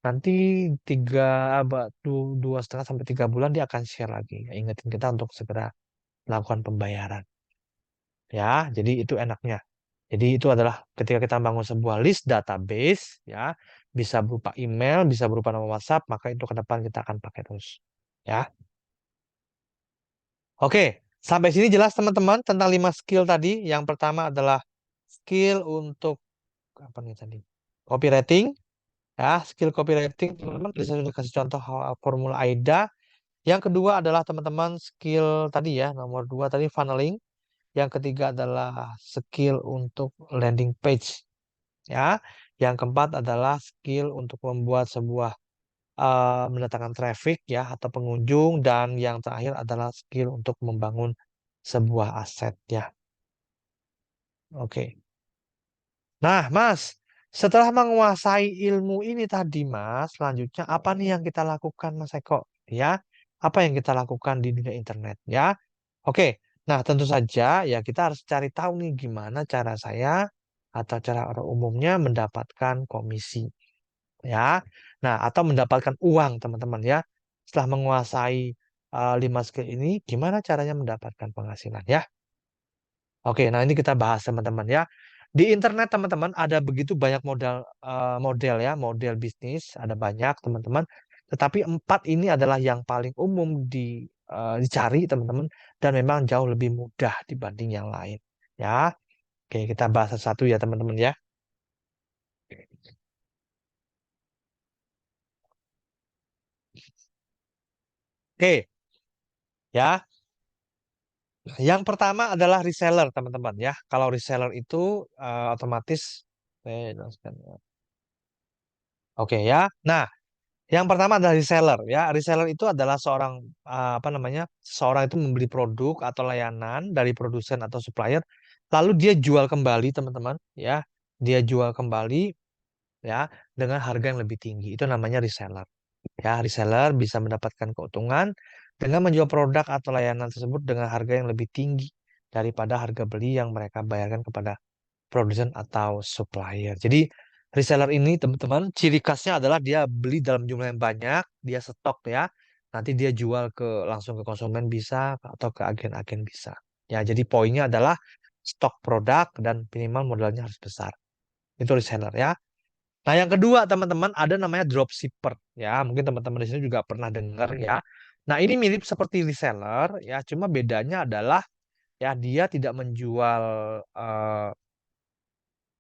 nanti tiga dua setengah sampai 3 bulan dia akan share lagi, ingetin kita untuk segera melakukan pembayaran ya. Jadi itu enaknya. Jadi itu adalah ketika kita bangun sebuah list database ya, bisa berupa email, bisa berupa nama WhatsApp, maka itu ke depan kita akan pakai terus. Ya. Oke, sampai sini jelas teman-teman tentang 5 skill tadi. Yang pertama adalah skill untuk apa nih tadi? Copywriting, ya, skill copywriting teman-teman. Tadi saya sudah kasih contoh formula AIDA. Yang kedua adalah teman-teman skill tadi ya, nomor 2 tadi funneling. Yang ketiga adalah skill untuk landing page, ya. Yang keempat adalah skill untuk membuat sebuah mendatangkan traffic ya atau pengunjung, dan yang terakhir adalah skill untuk membangun sebuah aset ya. Oke. Nah, Mas, setelah menguasai ilmu ini tadi, Mas, selanjutnya apa nih yang kita lakukan, Mas Eko? Ya, apa yang kita lakukan di dunia internet? Ya, oke. Nah, tentu saja ya kita harus cari tahu nih gimana cara saya atau cara orang umumnya mendapatkan komisi. Ya, nah atau mendapatkan uang, teman-teman ya. Setelah menguasai 5 skill ini, gimana caranya mendapatkan penghasilan ya? Oke, nah ini kita bahas teman-teman ya. Di internet teman-teman ada begitu banyak model ya, model bisnis ada banyak teman-teman. Tetapi 4 ini adalah yang paling umum dicari teman-teman, dan memang jauh lebih mudah dibanding yang lain. Ya, oke kita bahas satu ya teman-teman ya. Oke, ya. Yang pertama adalah reseller teman-teman ya. Kalau reseller itu otomatis, jelaskan ya. Oke ya. Nah, yang pertama adalah reseller ya. Reseller itu adalah seorang apa namanya? Seorang itu membeli produk atau layanan dari produsen atau supplier, lalu dia jual kembali teman-teman ya. Dia jual kembali ya dengan harga yang lebih tinggi. Itu namanya reseller. Ya, reseller bisa mendapatkan keuntungan dengan menjual produk atau layanan tersebut dengan harga yang lebih tinggi daripada harga beli yang mereka bayarkan kepada produsen atau supplier. Jadi reseller ini teman-teman ciri khasnya adalah dia beli dalam jumlah yang banyak, dia stok ya. Nanti dia jual langsung ke konsumen bisa atau ke agen-agen bisa. Ya, jadi poinnya adalah stok produk dan minimal modalnya harus besar. Itu reseller ya. Nah, yang kedua teman-teman ada namanya dropshipper ya. Mungkin teman-teman di sini juga pernah dengar ya. Nah, ini mirip seperti reseller ya, cuma bedanya adalah ya dia tidak menjual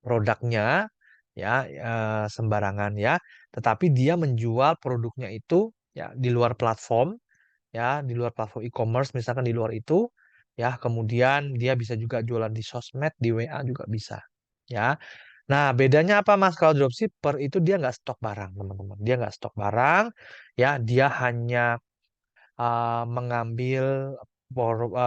produknya ya sembarangan ya, tetapi dia menjual produknya itu ya di luar platform ya, di luar platform e-commerce misalkan di luar itu ya, kemudian dia bisa juga jualan di sosmed, di WA juga bisa ya. Nah, bedanya apa Mas? Kalau dropshipper itu dia nggak stok barang, teman-teman. Dia nggak stok barang, ya. Dia hanya mengambil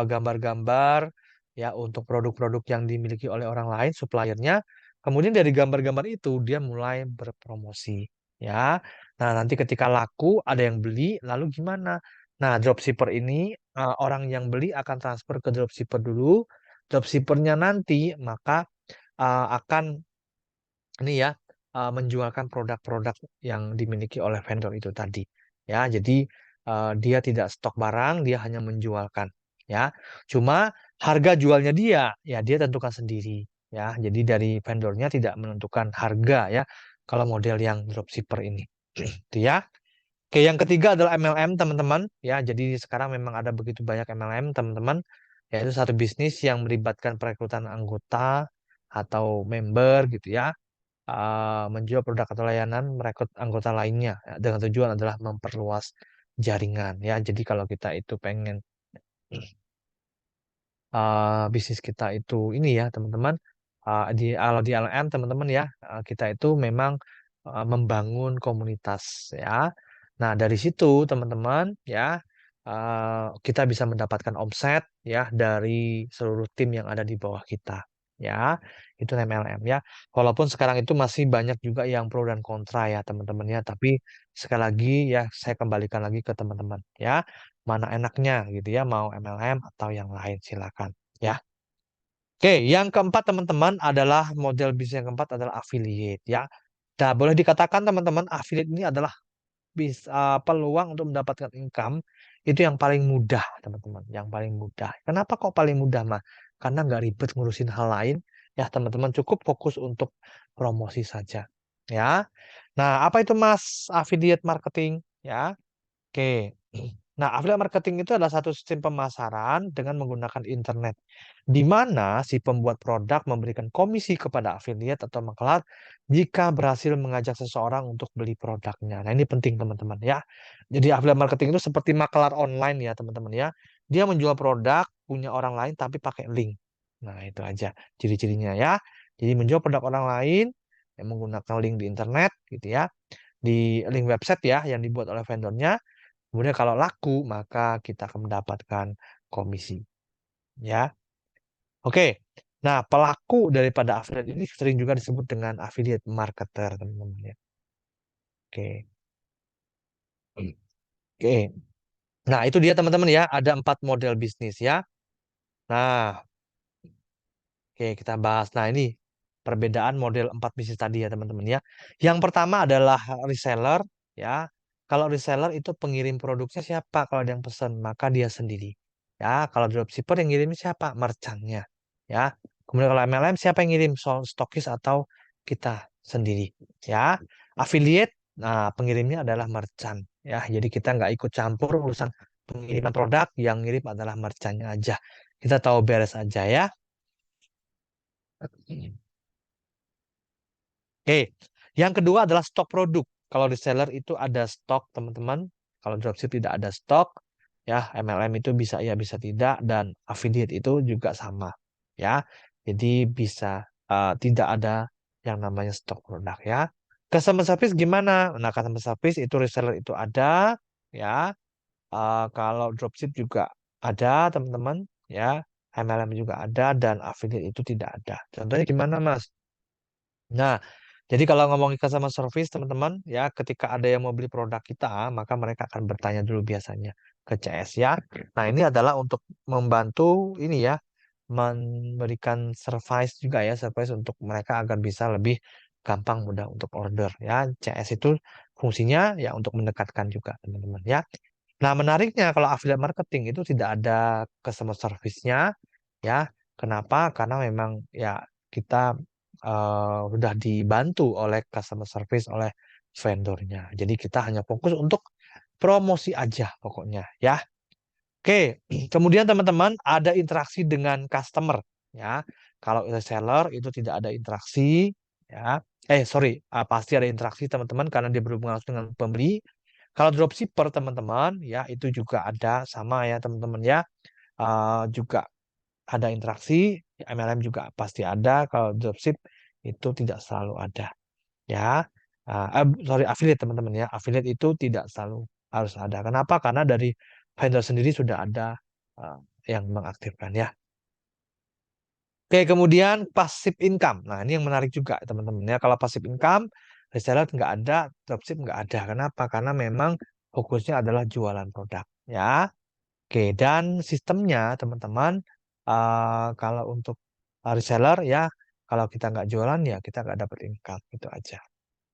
gambar-gambar ya untuk produk-produk yang dimiliki oleh orang lain, suppliernya. Kemudian dari gambar-gambar itu dia mulai berpromosi, ya. Nah, nanti ketika laku ada yang beli, lalu gimana? Nah, dropshipper ini orang yang beli akan transfer ke dropshipper dulu. Dropshippernya nanti maka akan ini ya menjualkan produk-produk yang dimiliki oleh vendor itu tadi ya. Jadi dia tidak stok barang, dia hanya menjualkan ya. Cuma harga jualnya dia tentukan sendiri ya. Jadi dari vendornya tidak menentukan harga ya kalau model yang dropshipper ini. Itu ya. Oke, yang ketiga adalah MLM, teman-teman ya. Jadi sekarang memang ada begitu banyak MLM, teman-teman. Yaitu satu bisnis yang melibatkan perekrutan anggota atau member gitu ya, menjual produk atau layanan merekrut anggota lainnya ya, dengan tujuan adalah memperluas jaringan ya. Jadi kalau kita itu pengen bisnis kita itu ini ya teman-teman, kalau di LM teman-teman ya, kita itu memang membangun komunitas ya. Nah dari situ teman-teman ya, kita bisa mendapatkan omset ya dari seluruh tim yang ada di bawah kita ya. Itu MLM ya. Walaupun sekarang itu masih banyak juga yang pro dan kontra ya teman-teman ya, tapi sekali lagi ya saya kembalikan lagi ke teman-teman ya, mana enaknya gitu ya, mau MLM atau yang lain silakan ya. Oke, yang keempat teman-teman adalah model bisnis yang keempat adalah affiliate ya. Nah, boleh dikatakan teman-teman affiliate ini adalah peluang untuk mendapatkan income itu yang paling mudah teman-teman, yang paling mudah. Kenapa kok paling mudah mah? Karena nggak ribet ngurusin hal lain ya teman-teman, cukup fokus untuk promosi saja ya. Nah, apa itu Mas affiliate marketing ya? Oke. Nah, affiliate marketing itu adalah satu sistem pemasaran dengan menggunakan internet, di mana si pembuat produk memberikan komisi kepada affiliate atau maklar jika berhasil mengajak seseorang untuk beli produknya. Nah, ini penting teman-teman ya. Jadi affiliate marketing itu seperti maklar online ya teman-teman ya. Dia menjual produk punya orang lain tapi pakai link. Nah, itu aja ciri-cirinya ya. Jadi menjual produk orang lain yang menggunakan link di internet gitu ya. Di link website ya yang dibuat oleh vendornya. Kemudian kalau laku, maka kita akan mendapatkan komisi. Ya, oke. Nah, pelaku daripada affiliate ini sering juga disebut dengan affiliate marketer, teman-teman ya. Oke. Oke. Nah, itu dia teman-teman ya. Ada 4 model bisnis ya. Nah, oke, kita bahas. Nah, ini perbedaan model 4 bisnis tadi ya, teman-teman ya. Yang pertama adalah reseller ya. Kalau reseller itu pengirim produksinya siapa? Kalau ada yang pesan, maka dia sendiri. Ya, kalau dropshipper yang ngirim siapa? Merchantnya. Ya. Kemudian kalau MLM siapa yang ngirim? Stokis atau kita sendiri. Ya. Affiliate, nah pengirimnya adalah merchant. Ya, jadi kita nggak ikut campur urusan pengiriman produk, yang ngirim adalah merchantnya aja. Kita tahu beres aja ya. Oke, yang kedua adalah stok produk. Kalau reseller itu ada stok, teman-teman. Kalau dropship tidak ada stok, ya MLM itu bisa ya bisa tidak, dan affiliate itu juga sama, ya. Jadi bisa tidak ada yang namanya stok produk, ya. Customer service gimana? Nah, customer service itu reseller itu ada, ya. Kalau dropship juga ada, teman-teman, ya. MLM juga ada dan affiliate itu tidak ada. Contohnya gimana, Mas? Nah, jadi kalau ngomongin customer service, teman-teman, ya ketika ada yang mau beli produk kita, maka mereka akan bertanya dulu biasanya ke CS ya. Nah, ini adalah untuk membantu ini ya, memberikan service juga ya, service untuk mereka agar bisa lebih gampang mudah untuk order ya. CS itu fungsinya ya untuk mendekatkan juga, teman-teman ya. Nah, menariknya kalau affiliate marketing itu tidak ada customer service-nya ya. Kenapa? Karena memang ya kita sudah dibantu oleh customer service oleh vendornya. Jadi kita hanya fokus untuk promosi aja pokoknya ya. Oke, kemudian teman-teman ada interaksi dengan customer ya. Kalau reseller itu tidak ada interaksi ya. Sorry, pasti ada interaksi teman-teman karena dia berhubungan langsung dengan pembeli. Kalau dropshipper teman-teman ya itu juga ada sama ya teman-teman ya. Juga ada interaksi, MLM juga pasti ada. Kalau dropship itu tidak selalu ada ya. Sorry, affiliate teman-teman ya. Affiliate itu tidak selalu harus ada. Kenapa? Karena dari vendor sendiri sudah ada uh, yang mengaktifkan ya. Oke, kemudian passive income. Nah, ini yang menarik juga teman-teman ya. Kalau passive income, reseller nggak ada, dropship nggak ada. Kenapa? Karena memang fokusnya adalah jualan produk ya. Oke, dan sistemnya teman-teman, kalau untuk reseller ya, kalau kita nggak jualan ya kita nggak dapat income, itu aja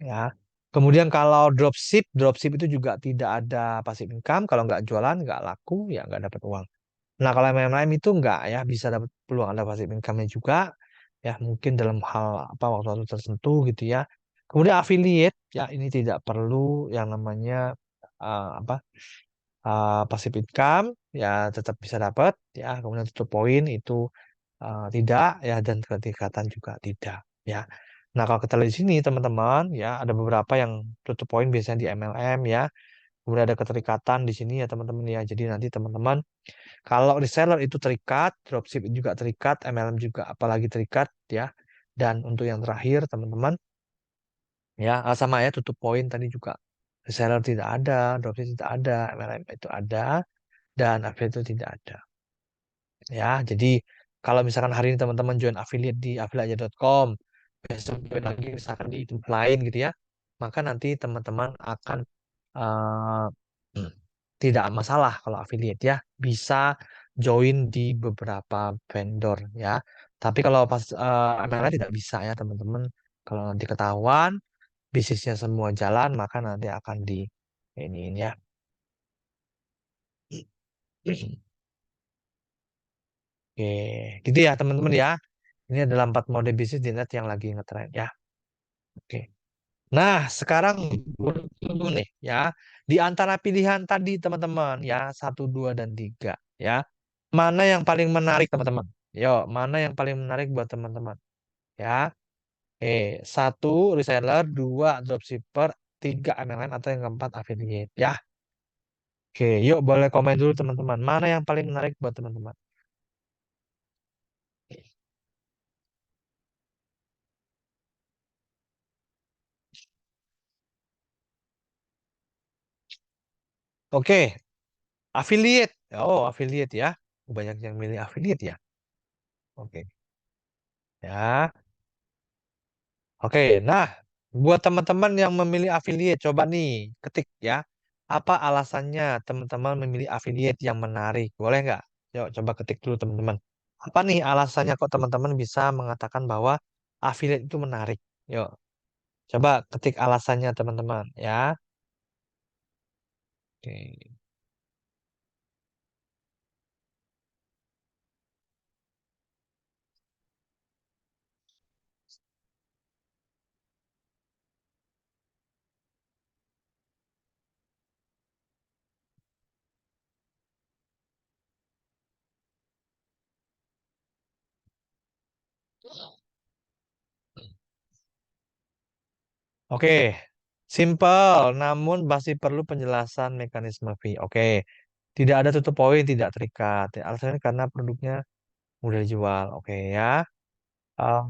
ya. Kemudian kalau dropship, dropship itu juga tidak ada passive income. Kalau nggak jualan, nggak laku, ya nggak dapat uang. Nah, kalau MLM itu nggak ya, bisa dapat peluang ada passive income-nya juga. Ya, mungkin dalam hal apa waktu-waktu tertentu gitu ya. Kemudian affiliate, ya ini tidak perlu yang namanya apa passive income, ya tetap bisa dapat. Ya, kemudian tutup poin itu tidak ya, dan ketingkatan juga tidak ya. Nah, kalau kita lihat di sini teman-teman ya ada beberapa yang tutup poin biasanya di MLM ya. Kemudian ada keterikatan di sini ya teman-teman ya. Jadi nanti teman-teman kalau reseller itu terikat, dropship juga terikat, MLM juga apalagi terikat ya. Dan untuk yang terakhir teman-teman ya sama ya tutup poin tadi juga reseller tidak ada, dropship tidak ada, MLM itu ada dan affiliate itu tidak ada. Ya, jadi kalau misalkan hari ini teman-teman join affiliate di affiliate.com, besok join lagi misalkan di tempat lain gitu ya, maka nanti teman-teman akan eh, tidak masalah kalau affiliate ya, bisa join di beberapa vendor ya. Tapi kalau pas MLM tidak bisa ya teman-teman. Kalau nanti ketahuan bisnisnya semua jalan, maka nanti akan di ini ya. Oke, gitu ya teman-teman ya. Ini adalah 4 mode bisnis di net yang lagi ngetren ya. Oke. Nah, sekarang gue tunggu nih ya. Di antara pilihan tadi teman-teman ya, satu, dua, dan tiga ya. Mana yang paling menarik teman-teman? Yo, mana yang paling menarik buat teman-teman? Ya. Satu reseller, dua dropshipper, tiga MLM atau yang keempat affiliate ya. Oke, yuk boleh komen dulu teman-teman. Mana yang paling menarik buat teman-teman? Oke, affiliate. Oh, affiliate ya. Banyak yang milih affiliate ya. Oke. Ya. Oke, nah buat teman-teman yang memilih affiliate, coba nih ketik ya. Apa alasannya teman-teman memilih affiliate yang menarik? Boleh nggak? Yuk, coba ketik dulu teman-teman. Apa nih alasannya kok teman-teman bisa mengatakan bahwa affiliate itu menarik? Yuk, coba ketik alasannya teman-teman ya. Oke. Oke, simple, namun masih perlu penjelasan mekanisme fee. Oke, tidak ada tutup poin, tidak terikat. Alasannya karena produknya mudah dijual. Oke ya. Eh,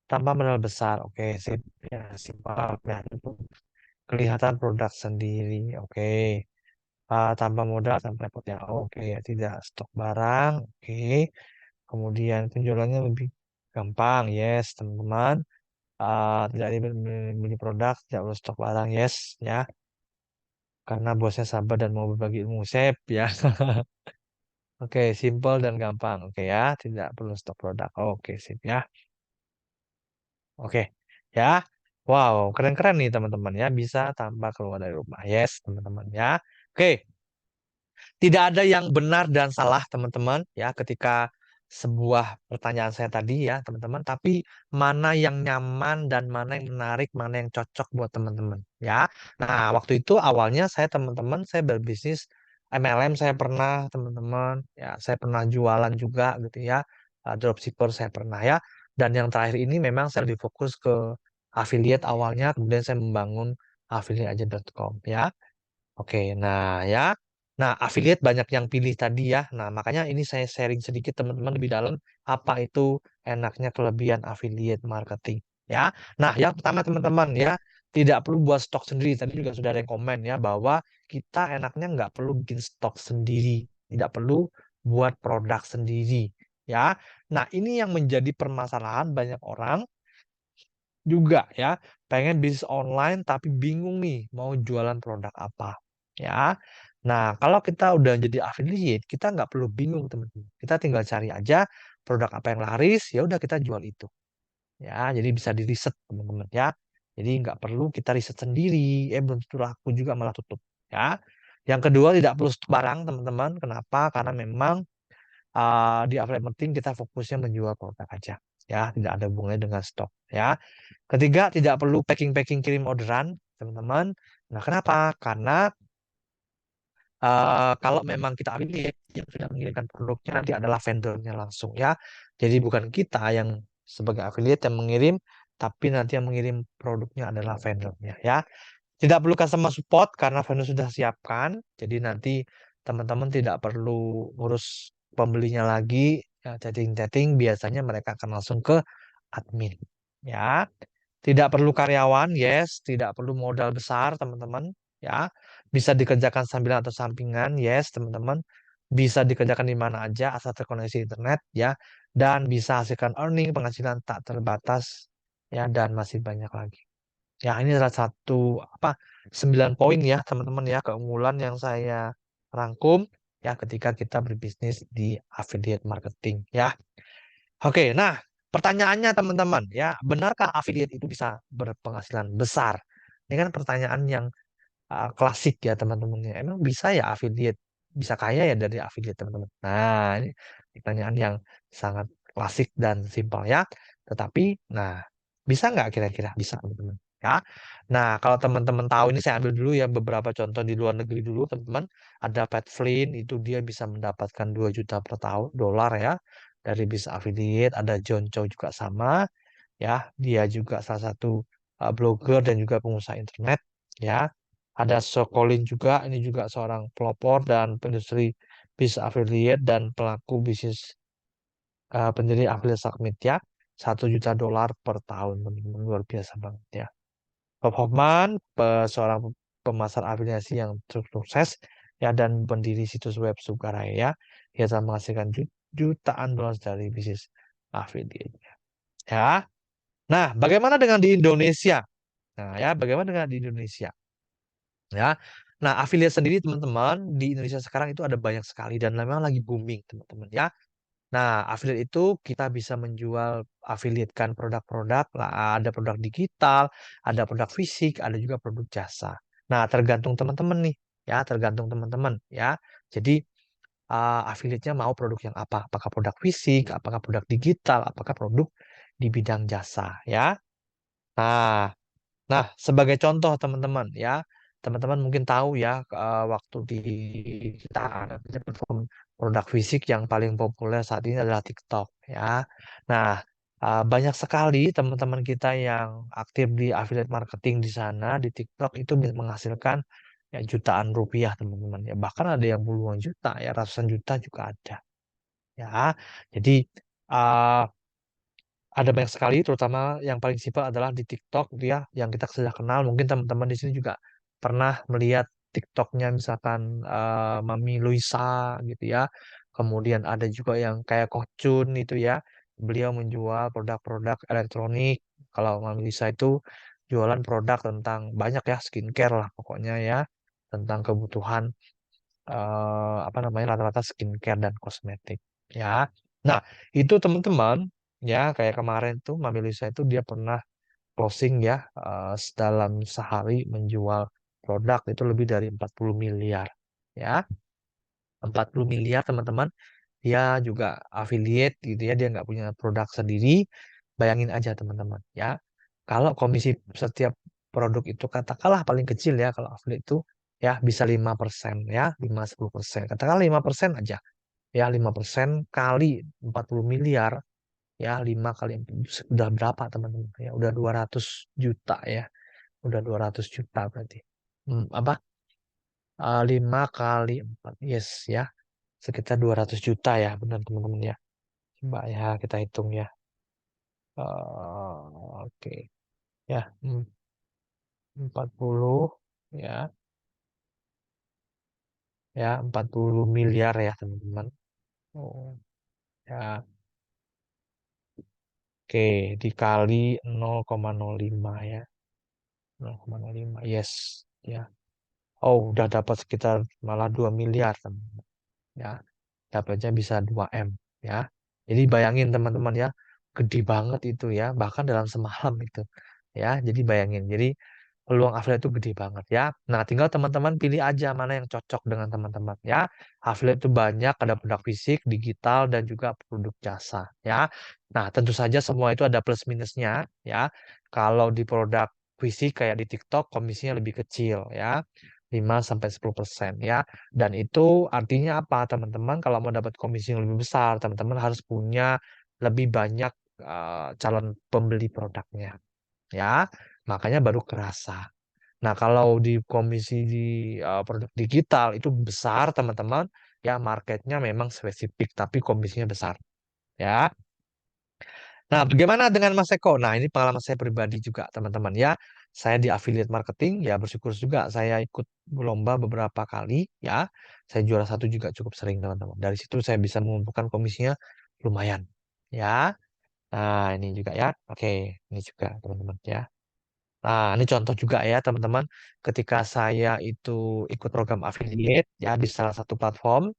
Tanpa modal besar. Oke, sip. Ya, simpel. Ya, itu kelihatan produk sendiri. Oke. Tanpa modal, tanpa repot ya. Oke, ya, tidak stok barang. Oke. Kemudian penjualannya lebih gampang. Yes, teman-teman. Tidak ribet beli produk, tidak perlu stok barang. Yes, ya. Karena bosnya sabar dan mau berbagi ilmu. Sip, ya. Oke, simple dan gampang. Oke ya, tidak perlu stok produk. Oke, sip ya. Oke, ya. Wow, keren-keren nih teman-teman ya. Bisa tanpa keluar dari rumah. Yes, teman-teman ya. Oke, tidak ada yang benar dan salah teman-teman ya ketika sebuah pertanyaan saya tadi ya teman-teman. Tapi mana yang nyaman dan mana yang menarik, mana yang cocok buat teman-teman ya. Nah, waktu itu awalnya saya teman-teman saya berbisnis MLM saya pernah, teman-teman. Ya, saya pernah jualan juga gitu ya. Dropshipper saya pernah ya. Dan yang terakhir ini memang saya lebih fokus ke affiliate awalnya, kemudian saya membangun affiliateaja.com ya. Oke, nah ya. Nah, affiliate banyak yang pilih tadi ya. Nah, makanya ini saya sharing sedikit teman-teman lebih dalam apa itu enaknya kelebihan affiliate marketing ya. Nah, yang pertama teman-teman ya, tidak perlu buat stok sendiri. Tadi juga sudah ada yang komen ya bahwa kita enaknya nggak perlu bikin stok sendiri, tidak perlu buat produk sendiri ya. Nah, ini yang menjadi permasalahan banyak orang juga ya, pengen bisnis online tapi bingung nih mau jualan produk apa ya. Nah, kalau kita udah jadi affiliate, kita nggak perlu bingung teman-teman. Kita tinggal cari aja produk apa yang laris, ya udah kita jual itu ya. Jadi bisa di riset teman-teman ya. Jadi nggak perlu kita riset sendiri, belum tentu laku juga malah tutup ya. Yang kedua, tidak perlu stok barang teman-teman. Kenapa? Karena memang di affiliate marketing kita fokusnya menjual produk aja ya, tidak ada hubungannya dengan stok ya. Ketiga, tidak perlu packing-packing kirim orderan, teman-teman. Nah, kenapa? Karena kalau memang kita affiliate, yang sudah mengirimkan produknya nanti adalah vendornya langsung ya. Jadi bukan kita yang sebagai affiliate yang mengirim, tapi nanti yang mengirim produknya adalah vendornya ya. Tidak perlu customer support karena vendor sudah siapkan. Jadi nanti teman-teman tidak perlu ngurus pembelinya lagi. Ya, chatting-chatting biasanya mereka akan langsung ke admin. Ya, tidak perlu karyawan, yes. Tidak perlu modal besar, teman-teman. Ya, bisa dikerjakan sambil atau sampingan, yes, teman-teman. Bisa dikerjakan di mana aja asal terkoneksi internet, ya. Dan bisa hasilkan earning, penghasilan tak terbatas, ya. Dan masih banyak lagi. Ya, ini adalah satu apa 9 poin ya, teman-teman ya, keunggulan yang saya rangkum ya ketika kita berbisnis di affiliate marketing ya. Oke, nah pertanyaannya teman-teman ya, benarkah affiliate itu bisa berpenghasilan besar? Ini kan pertanyaan yang klasik ya teman-teman ya. Emang bisa ya affiliate, bisa kaya ya dari affiliate teman-teman? Nah, ini pertanyaan yang sangat klasik dan simpel ya. Tetapi, nah bisa nggak kira-kira? Bisa teman-teman. Ya. Nah, kalau teman-teman tahu ini saya ambil dulu ya beberapa contoh di luar negeri dulu teman-teman. Ada Pat Flynn itu dia bisa mendapatkan 2 juta per tahun dolar ya dari bisnis affiliate. Ada John Chow juga sama ya, dia juga salah satu blogger dan juga pengusaha internet ya. Ada Sokolin juga, ini juga seorang pelopor dan industri bisnis affiliate dan pelaku bisnis pendiri affiliate Summit ya. 1 juta dolar per tahun, teman-teman. Luar biasa banget ya. Bob Hoffman, seorang pemasar afiliasi yang sukses ya dan pendiri situs web Sukaraya ya. Dia telah menghasilkan jutaan dolar dari bisnis affiliate ya. Nah, bagaimana dengan di Indonesia? Nah, ya, bagaimana dengan di Indonesia? Ya. Nah, affiliate sendiri teman-teman di Indonesia sekarang itu ada banyak sekali dan memang lagi booming, teman-teman ya. Nah, affiliate itu kita bisa menjual affiliate-kan produk-produk, lah ada produk digital, ada produk fisik, ada juga produk jasa. Nah, tergantung teman-teman nih, ya, tergantung teman-teman ya. Jadi affiliate-nya mau produk yang apa? Apakah produk fisik, apakah produk digital, apakah produk di bidang jasa ya. Nah, Nah, sebagai contoh teman-teman ya, teman-teman mungkin tahu ya waktu di kita ada platform produk fisik yang paling populer saat ini adalah TikTok ya. Nah, banyak sekali teman-teman kita yang aktif di affiliate marketing di sana di TikTok itu bisa menghasilkan ya jutaan rupiah teman-teman ya. Bahkan ada yang puluhan juta ya, ratusan juta juga ada ya. Jadi uh, ada banyak sekali, terutama yang paling simpel adalah di TikTok dia yang kita sudah kenal. Mungkin teman-teman di sini juga pernah melihat TikToknya misalkan Mami Luisa gitu ya. Kemudian ada juga yang kayak Kocun itu ya. Beliau menjual produk-produk elektronik. Kalau Mami Luisa itu jualan produk tentang banyak ya skincare lah pokoknya ya. Tentang kebutuhan apa namanya rata-rata skincare dan kosmetik ya. Nah, itu teman-teman ya kayak kemarin tuh Mami Lisa itu dia pernah closing ya dalam sehari menjual produk itu lebih dari 40 miliar ya. 40 miliar teman-teman. Dia juga affiliate gitu ya, dia nggak punya produk sendiri. Bayangin aja teman-teman ya. Kalau komisi setiap produk itu katakanlah paling kecil ya kalau affiliate itu ya bisa 5% ya, 5-10%. Katakan 5% aja. Ya, 5% kali 40 miliar, ya 5 kali sudah berapa teman-teman? Ya, udah 200 juta ya. Udah 200 juta berarti. Apa? 5 kali 4. Yes ya. Sekitar 200 juta ya, benar teman-teman ya. Coba ya kita hitung ya. Oke. Ya, 40 ya. Ya, 40 miliar ya teman-teman. Oh, ya. Oke, dikali 0,05 ya. 0,05. Yes. Ya. Oh, udah dapat sekitar malah 2 miliar teman-teman. Ya. Dapatnya bisa 2 M ya. Jadi bayangin teman-teman ya, gede banget itu ya, bahkan dalam semalam itu ya. Jadi bayangin, jadi peluang affiliate itu gede banget ya. Nah, tinggal teman-teman pilih aja mana yang cocok dengan teman-teman ya. Affiliate itu banyak, ada produk fisik, digital, dan juga produk jasa ya. Nah, tentu saja semua itu ada plus minusnya ya. Kalau di produk fisik kayak di TikTok komisinya lebih kecil ya. 5-10% ya. Dan itu artinya apa, teman-teman? Kalau mau dapat komisi yang lebih besar, teman-teman harus punya lebih banyak calon pembeli produknya, ya. Makanya baru kerasa. Nah, kalau di komisi di produk digital itu besar, teman-teman. Ya, marketnya memang spesifik, tapi komisinya besar, ya. Nah, bagaimana dengan Mas Eko? Nah, ini pengalaman saya pribadi juga, teman-teman ya. Saya di affiliate marketing, ya bersyukur juga saya ikut lomba beberapa kali, ya. Saya juara satu juga cukup sering, teman-teman. Dari situ saya bisa mengumpulkan komisinya lumayan, ya. Nah, ini juga ya. Oke, ini juga, teman-teman ya. Nah, ini contoh juga ya, teman-teman. Ketika saya itu ikut program affiliate, ya, di salah satu platform,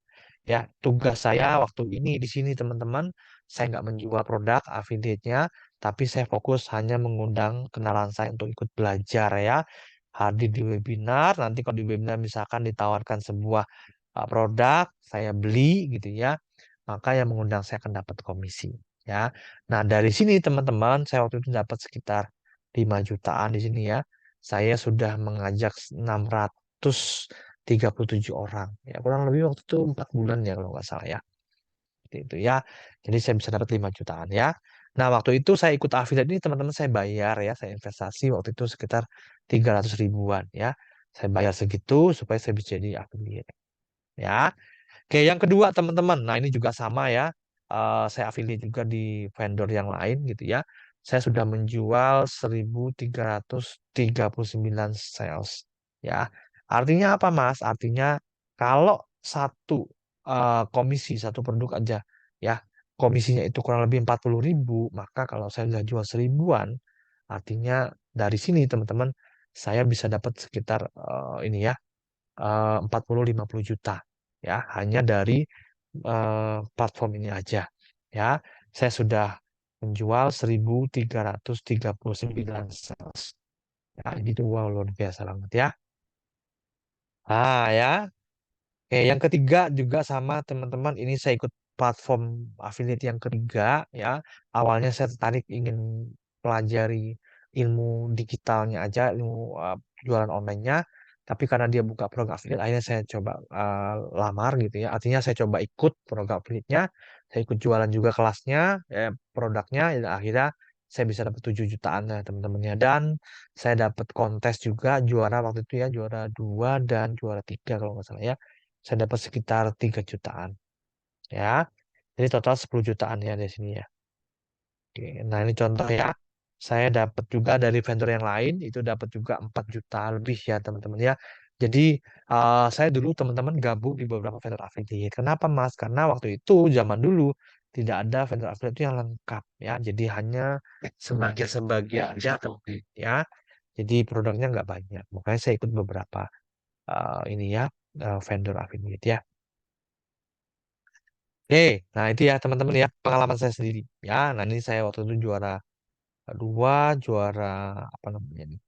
ya, tugas saya waktu ini di sini teman-teman, saya nggak menjual produk affiliate-nya, tapi saya fokus hanya mengundang kenalan saya untuk ikut belajar ya, hadir di webinar. Nanti kalau di webinar misalkan ditawarkan sebuah produk, saya beli gitu ya, maka yang mengundang saya akan dapat komisi ya. Nah, dari sini teman-teman, saya waktu itu dapat sekitar 5 jutaan di sini ya. Saya sudah mengajak 637 orang. Ya, kurang lebih waktu itu 4 bulan ya kalau nggak salah ya. Seperti itu ya. Jadi saya bisa dapat 5 jutaan ya. Nah, waktu itu saya ikut affiliate ini teman-teman saya bayar ya, saya investasi waktu itu sekitar 300 ribuan ya. Saya bayar segitu supaya saya bisa jadi affiliate ya. Oke, yang kedua teman-teman. Nah, ini juga sama ya. Saya affiliate juga di vendor yang lain gitu ya. Saya sudah menjual 1.339 sales ya. Artinya apa, Mas? Artinya kalau satu komisi satu produk aja ya, komisinya itu kurang lebih 40 ribu, maka kalau saya sudah jual seribuan, artinya dari sini teman-teman saya bisa dapat sekitar ini ya, 40-50 juta ya, hanya dari platform ini aja ya. Saya sudah menjual 1.339 sales ya, gitu. Wow, luar biasa banget ya. Ya. Oke, yang ketiga juga sama teman-teman, ini saya ikut platform affiliate yang ketiga ya. Awalnya saya tertarik ingin pelajari ilmu digitalnya aja, ilmu jualan online-nya. Tapi karena dia buka program affiliate, akhirnya saya coba lamar gitu ya. Artinya saya coba ikut program affiliate-nya, saya ikut jualan juga kelasnya, produknya, dan akhirnya saya bisa dapat 7 jutaan ya teman-temannya. Dan saya dapat kontes juga, juara waktu itu ya, juara 2 dan juara 3 kalau nggak salah ya. Saya dapat sekitar 3 jutaan ya. Jadi total 10 jutaan ya di sini ya. Oke, nah ini contoh ya. Saya dapat juga dari vendor yang lain itu dapat juga 4 juta lebih ya teman-teman ya. Jadi saya dulu teman-teman gabung di beberapa vendor affiliate. Kenapa Mas? Karena waktu itu zaman dulu tidak ada vendor affiliate itu yang lengkap ya. Jadi hanya sebagian-sebagian aja teman-teman ya. Jadi produknya nggak banyak. Makanya saya ikut beberapa ini ya, vendor affiliate ya. Oke, nah itu ya teman-teman ya pengalaman saya sendiri. Ya, nah ini saya waktu itu juara 2, juara apa namanya nih?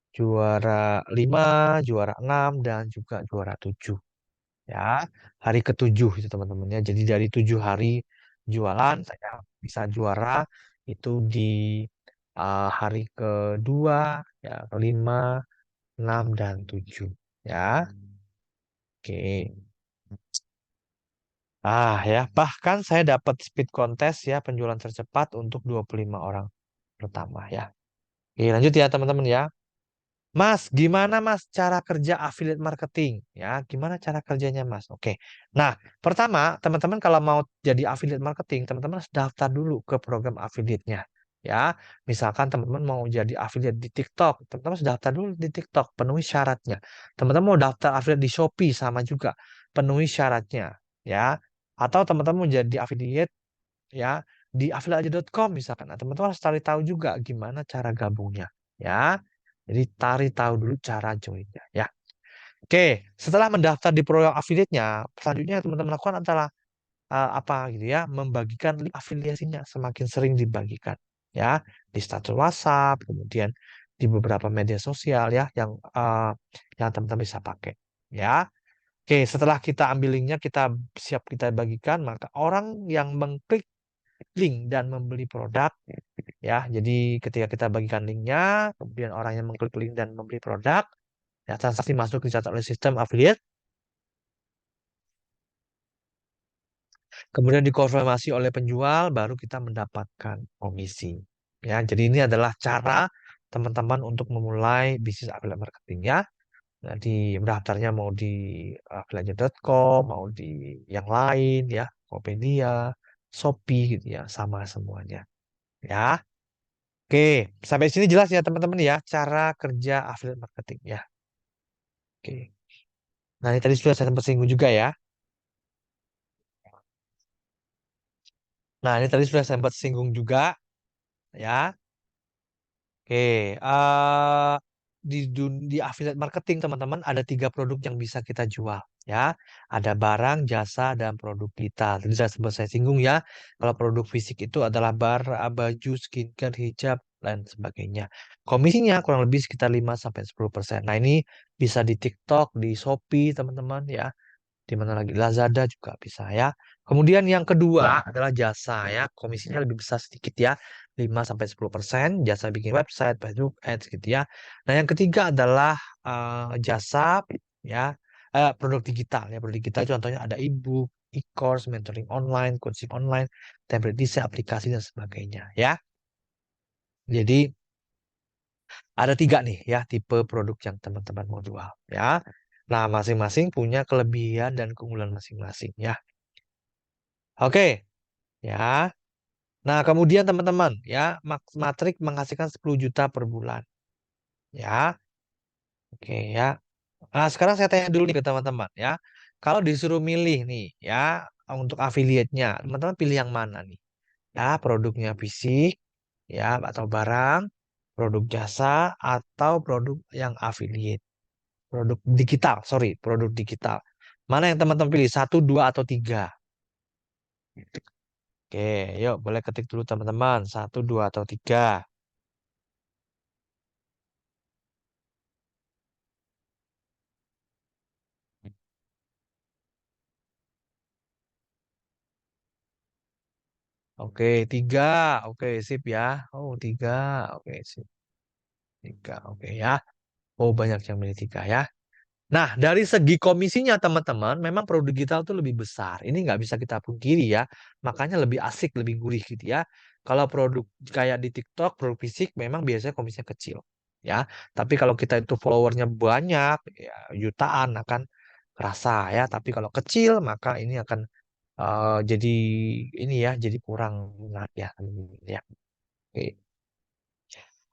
Juara 5, juara 6, dan juga juara 7. Ya, hari ketujuh itu teman-teman ya. Jadi dari 7 hari jualan saya bisa juara itu di hari kedua, ya, kelima, 6, dan 7. Ya, oke. Ya, bahkan saya dapat speed contest ya penjualan tercepat untuk 25 orang pertama ya. Oke, lanjut ya teman-teman ya. Mas, gimana Mas cara kerja affiliate marketing? Ya, gimana cara kerjanya Mas? Oke. Nah, pertama, teman-teman kalau mau jadi affiliate marketing, teman-teman harus daftar dulu ke program affiliate-nya. Ya, misalkan teman-teman mau jadi affiliate di TikTok, teman-teman harus daftar dulu di TikTok, penuhi syaratnya. Teman-teman mau daftar affiliate di Shopee sama juga, penuhi syaratnya. Ya, atau teman-teman mau jadi affiliate ya di affiliate.com misalkan. Nah, teman-teman harus cari tahu juga gimana cara gabungnya. Ya, jadi cari tahu dulu cara joinnya ya. Oke, setelah mendaftar di program affiliate-nya, selanjutnya yang teman-teman lakukan adalah apa gitu ya, membagikan link afiliasinya semakin sering dibagikan ya di status WhatsApp, kemudian di beberapa media sosial ya yang teman-teman bisa pakai ya. Oke, setelah kita ambil linknya, kita bagikan, maka orang yang mengklik link dan membeli produk ya. Jadi ketika kita bagikan linknya, kemudian orang yang mengklik link dan membeli produk, ya transaksi masuk dicatat oleh sistem affiliate, kemudian dikonfirmasi oleh penjual, baru kita mendapatkan komisi. Ya, jadi ini adalah cara teman-teman untuk memulai bisnis affiliate marketing ya. Jadi mendaftarnya mau di affiliate.com, mau di yang lain ya, Tokopedia, Shopee gitu ya, sama semuanya. Ya. Oke, sampai sini jelas ya teman-teman ya cara kerja affiliate marketing ya. Oke. Nah, ini tadi sudah saya sempat singgung juga ya. Nah, ini tadi sudah saya sempat singgung juga ya. Oke, di affiliate marketing teman-teman ada 3 produk yang bisa kita jual ya. Ada barang, jasa, dan produk digital. Tadi saya sempat saya singgung ya. Kalau produk fisik itu adalah baju, skincare, hijab, dan sebagainya. Komisinya kurang lebih sekitar 5-10%. Nah, ini bisa di TikTok, di Shopee teman-teman ya, di mana lagi Lazada juga bisa ya. Kemudian yang kedua adalah jasa ya, komisinya lebih besar sedikit ya, 5-10% jasa bikin website, Facebook Ads gitu ya. Nah, yang ketiga adalah jasa ya, produk digital ya. Produk digital contohnya ada e-book, e-course, mentoring online, coaching online, template desain, aplikasi dan sebagainya ya. Jadi ada 3 nih ya tipe produk yang teman-teman mau jual ya. Nah, masing-masing punya kelebihan dan keunggulan masing-masing ya. Oke, ya. Nah, kemudian teman-teman ya, Matrix menghasilkan 10 juta per bulan. Ya. Oke ya. Nah, sekarang saya tanya dulu nih ke teman-teman ya. Kalau disuruh milih nih ya untuk affiliate-nya, teman-teman pilih yang mana nih? Ya, produknya fisik ya atau barang, produk jasa atau produk yang affiliate. Produk digital, sorry, produk digital. Mana yang teman-teman pilih? Satu, dua, atau tiga? Oke, yuk boleh ketik dulu teman-teman. Satu, dua, atau tiga. Oke, tiga. Oke, sip ya. Oh, tiga. Oke, sip. Tiga. Oke ya. Oh, banyak yang milih tiga ya. Nah, dari segi komisinya teman-teman, memang produk digital itu lebih besar. Ini nggak bisa kita pungkiri ya. Makanya lebih asik, lebih gurih gitu ya. Kalau produk kayak di TikTok, produk fisik memang biasanya komisinya kecil. Ya, tapi kalau kita itu followernya banyak, ya jutaan akan kerasa ya. Tapi kalau kecil, maka ini akan jadi ini ya, jadi kurang menarik ya. Ya. Oke.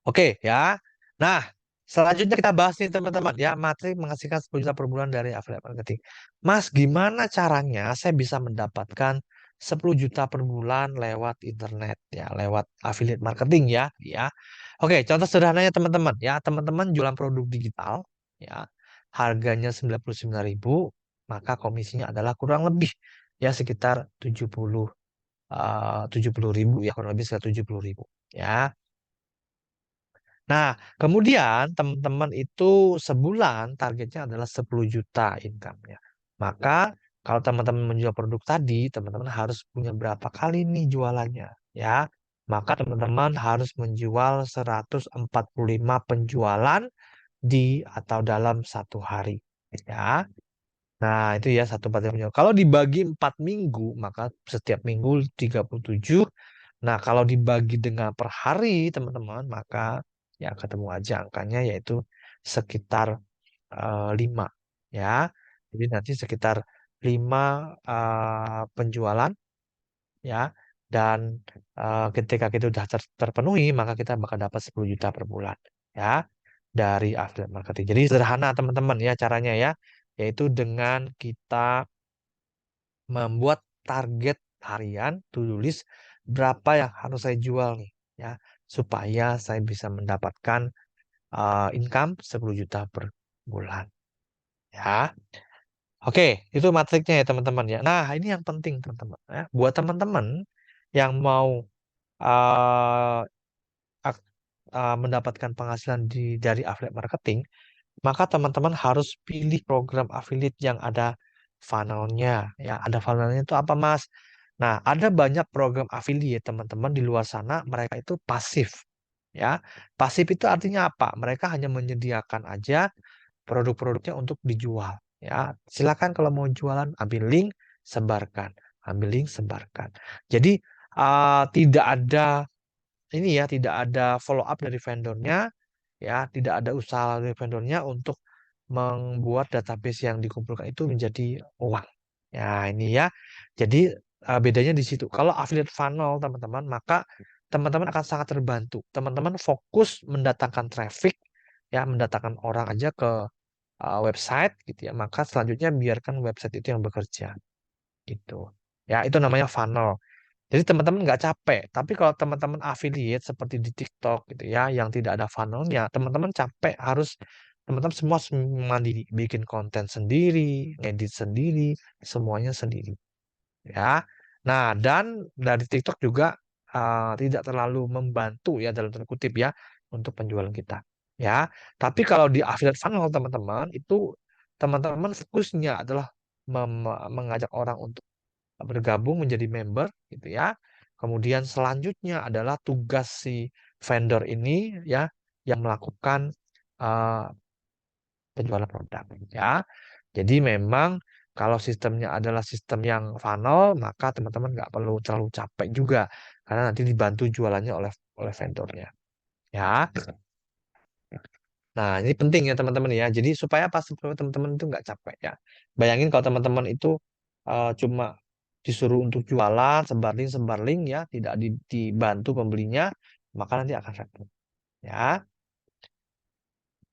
Oke ya. Nah, selanjutnya kita bahas nih teman-teman ya, materi menghasilkan 10 juta per bulan dari affiliate marketing. Mas, gimana caranya saya bisa mendapatkan 10 juta per bulan lewat internet ya, lewat affiliate marketing ya, ya. Oke, contoh sederhananya teman-teman ya, teman-teman jualan produk digital ya, harganya 99.000, maka komisinya adalah kurang lebih ya sekitar 70.000 ya, kurang lebih sekitar 70.000 ya. Nah, kemudian teman-teman itu sebulan targetnya adalah 10 juta income-nya. Maka kalau teman-teman menjual produk tadi, teman-teman harus punya berapa kali nih jualannya, ya. Maka teman-teman harus menjual 145 penjualan di atau dalam 1 hari. ya. Nah, itu ya satu empat penjualan. Kalau dibagi 4 minggu, maka setiap minggu 37. Nah, kalau dibagi dengan per hari, teman-teman, maka ya ketemu aja angkanya yaitu sekitar 5. Ya. Jadi nanti sekitar 5 penjualan ya. Dan ketika itu sudah terpenuhi, maka kita bakal dapat 10 juta per bulan. Ya. Dari affiliate marketing. Jadi sederhana teman-teman ya caranya ya, yaitu dengan kita membuat target harian to-do list berapa yang harus saya jual nih ya supaya saya bisa mendapatkan income 10 juta per bulan ya. Oke, itu matriknya ya teman-teman ya. Nah, ini yang penting teman-teman ya. Buat teman-teman yang mau uh, mendapatkan penghasilan dari affiliate marketing, maka teman-teman harus pilih program affiliate yang ada funnelnya. Ya, ada funnelnya itu apa, Mas? Nah, ada banyak program affiliate teman-teman di luar sana, mereka itu pasif. Ya, pasif itu artinya apa? Mereka hanya menyediakan aja produk-produknya untuk dijual. Ya, silakan kalau mau jualan, ambil link, sebarkan. Ambil link, sebarkan. Jadi, tidak ada ini ya, tidak ada follow up dari vendornya, ya tidak ada usaha dari vendornya untuk membuat database yang dikumpulkan itu menjadi uang. Ya ini ya, jadi bedanya di situ. Kalau affiliate funnel teman-teman, maka teman-teman akan sangat terbantu. Teman-teman fokus mendatangkan traffic, ya mendatangkan orang aja ke website gitu ya. Maka selanjutnya biarkan website itu yang bekerja gitu. Ya itu namanya funnel. Jadi teman-teman nggak capek. Tapi kalau teman-teman affiliate seperti di TikTok gitu ya, yang tidak ada funnelnya, teman-teman capek harus teman-teman semua mandiri, bikin konten sendiri, ngedit sendiri, semuanya sendiri. Ya. Nah, dan dari TikTok juga tidak terlalu membantu ya dalam tanda kutip ya untuk penjualan kita. Ya. Tapi kalau di affiliate funnel teman-teman itu teman-teman fokusnya adalah mengajak orang untuk bergabung menjadi member gitu ya. Kemudian selanjutnya adalah tugas si vendor ini ya yang melakukan uh, penjualan produk ya. Jadi memang kalau sistemnya adalah sistem yang funnel, maka teman-teman nggak perlu terlalu capek juga karena nanti dibantu jualannya oleh vendornya ya. Nah, ini penting ya teman-teman ya. Jadi supaya pas teman-teman itu nggak capek ya. Bayangin kalau teman-teman itu cuma disuruh untuk jualan, sebar link ya, tidak dibantu pembelinya, maka nanti akan repot. Ya,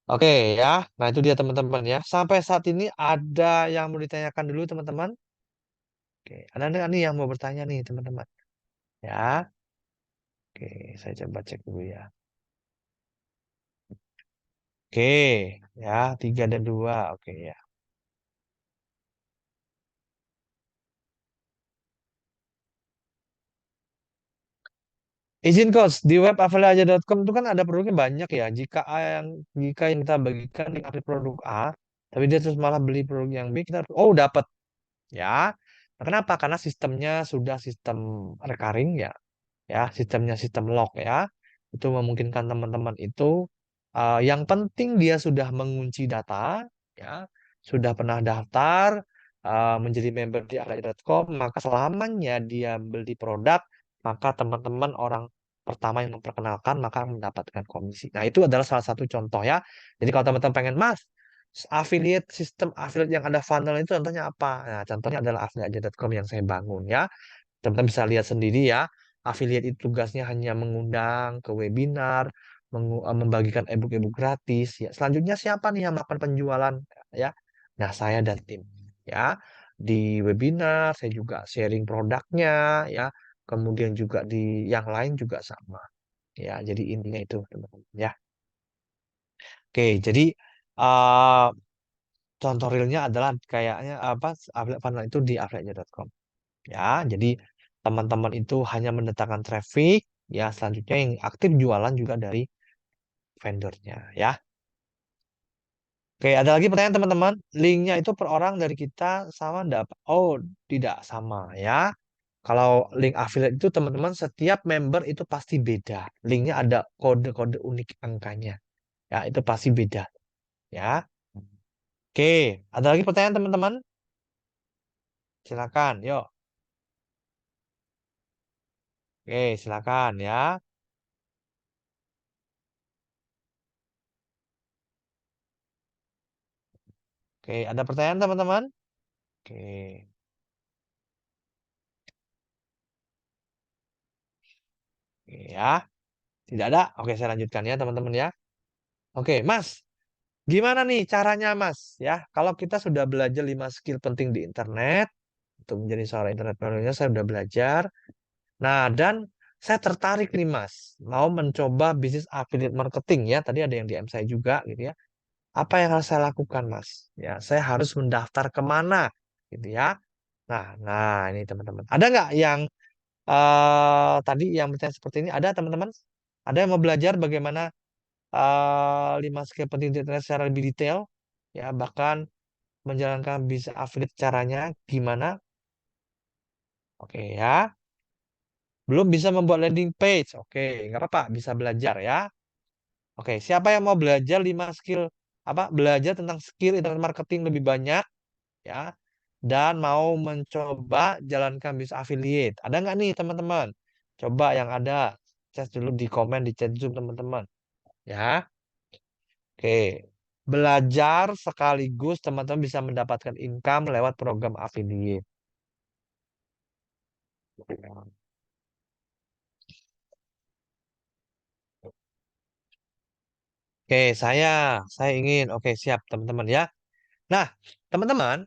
oke ya. Nah itu dia teman-teman ya. Sampai saat ini ada yang mau ditanyakan dulu teman-teman. Oke, ada nggak nih yang mau bertanya nih teman-teman? Ya, oke, saya coba cek dulu ya. Oke, ya 3 dan 2, oke ya. Izin coach di web afiliaja.com itu kan ada produknya banyak ya. Jika yang kita bagikan di update produk A, tapi dia terus malah beli produk yang B, kita dapat ya. Nah, kenapa? Karena sistemnya sudah sistem recurring ya sistemnya sistem log ya. Itu memungkinkan teman-teman itu yang penting dia sudah mengunci data ya, sudah pernah daftar menjadi member di afiliaja.com, maka selamanya dia beli produk, maka teman-teman orang pertama yang memperkenalkan maka mendapatkan komisi. Nah, itu adalah salah satu contoh ya. Jadi kalau teman-teman pengen Mas, sistem affiliate yang ada funnel itu contohnya apa? Nah, contohnya adalah afiliaja.com yang saya bangun ya. Teman-teman bisa lihat sendiri ya. Affiliate itu tugasnya hanya mengundang ke webinar, membagikan ebook-ebook gratis ya. Selanjutnya siapa nih yang melakukan penjualan ya? Nah, saya dan tim ya. Di webinar saya juga sharing produknya ya. Kemudian juga di yang lain juga sama. Ya, jadi intinya itu teman-teman ya. Oke, jadi uh, contoh realnya adalah kayaknya apa affiliate funnel itu di affiliate.com. Ya, jadi teman-teman itu hanya mendatangkan traffic, ya selanjutnya yang aktif jualan juga dari vendornya, ya. Oke, ada lagi pertanyaan teman-teman. Linknya itu per orang dari kita sama enggak? Oh, tidak sama ya. Kalau link affiliate itu teman-teman setiap member itu pasti beda. Linknya ada kode-kode unik angkanya. Ya, itu pasti beda. Ya. Oke, ada lagi pertanyaan teman-teman? Silakan, yuk. Oke, silakan ya. Oke, ada pertanyaan teman-teman? Oke, oke ya. Tidak ada? Oke, saya lanjutkan ya teman-teman ya. Oke, Mas. Gimana nih caranya, Mas? Ya, kalau kita sudah belajar 5 skill penting di internet, untuk menjadi seorang internet marketer, saya sudah belajar. Nah, dan saya tertarik nih, Mas, mau mencoba bisnis affiliate marketing ya. Tadi ada yang DM saya juga gitu ya. Apa yang harus saya lakukan, Mas? Ya, saya harus mendaftar kemana gitu ya. Nah, ini teman-teman. Ada nggak yang tadi yang bertanya seperti ini? Ada teman-teman? Ada yang mau belajar bagaimana 5 skill penting di internet secara lebih detail? Ya, bahkan menjalankan bisnis affiliate caranya gimana? Oke ya. Belum bisa membuat landing page. Oke, nggak apa-apa, bisa belajar ya. Oke, siapa yang mau belajar 5 skill apa? Belajar tentang skill internet marketing lebih banyak ya dan mau mencoba jalankan bisnis affiliate. Ada nggak nih teman-teman? Coba yang ada chat dulu di komen di chat Zoom teman-teman ya. Oke. Belajar sekaligus teman-teman bisa mendapatkan income lewat program affiliate. Oke, saya ingin. Oke, siap teman-teman ya. Nah, teman-teman,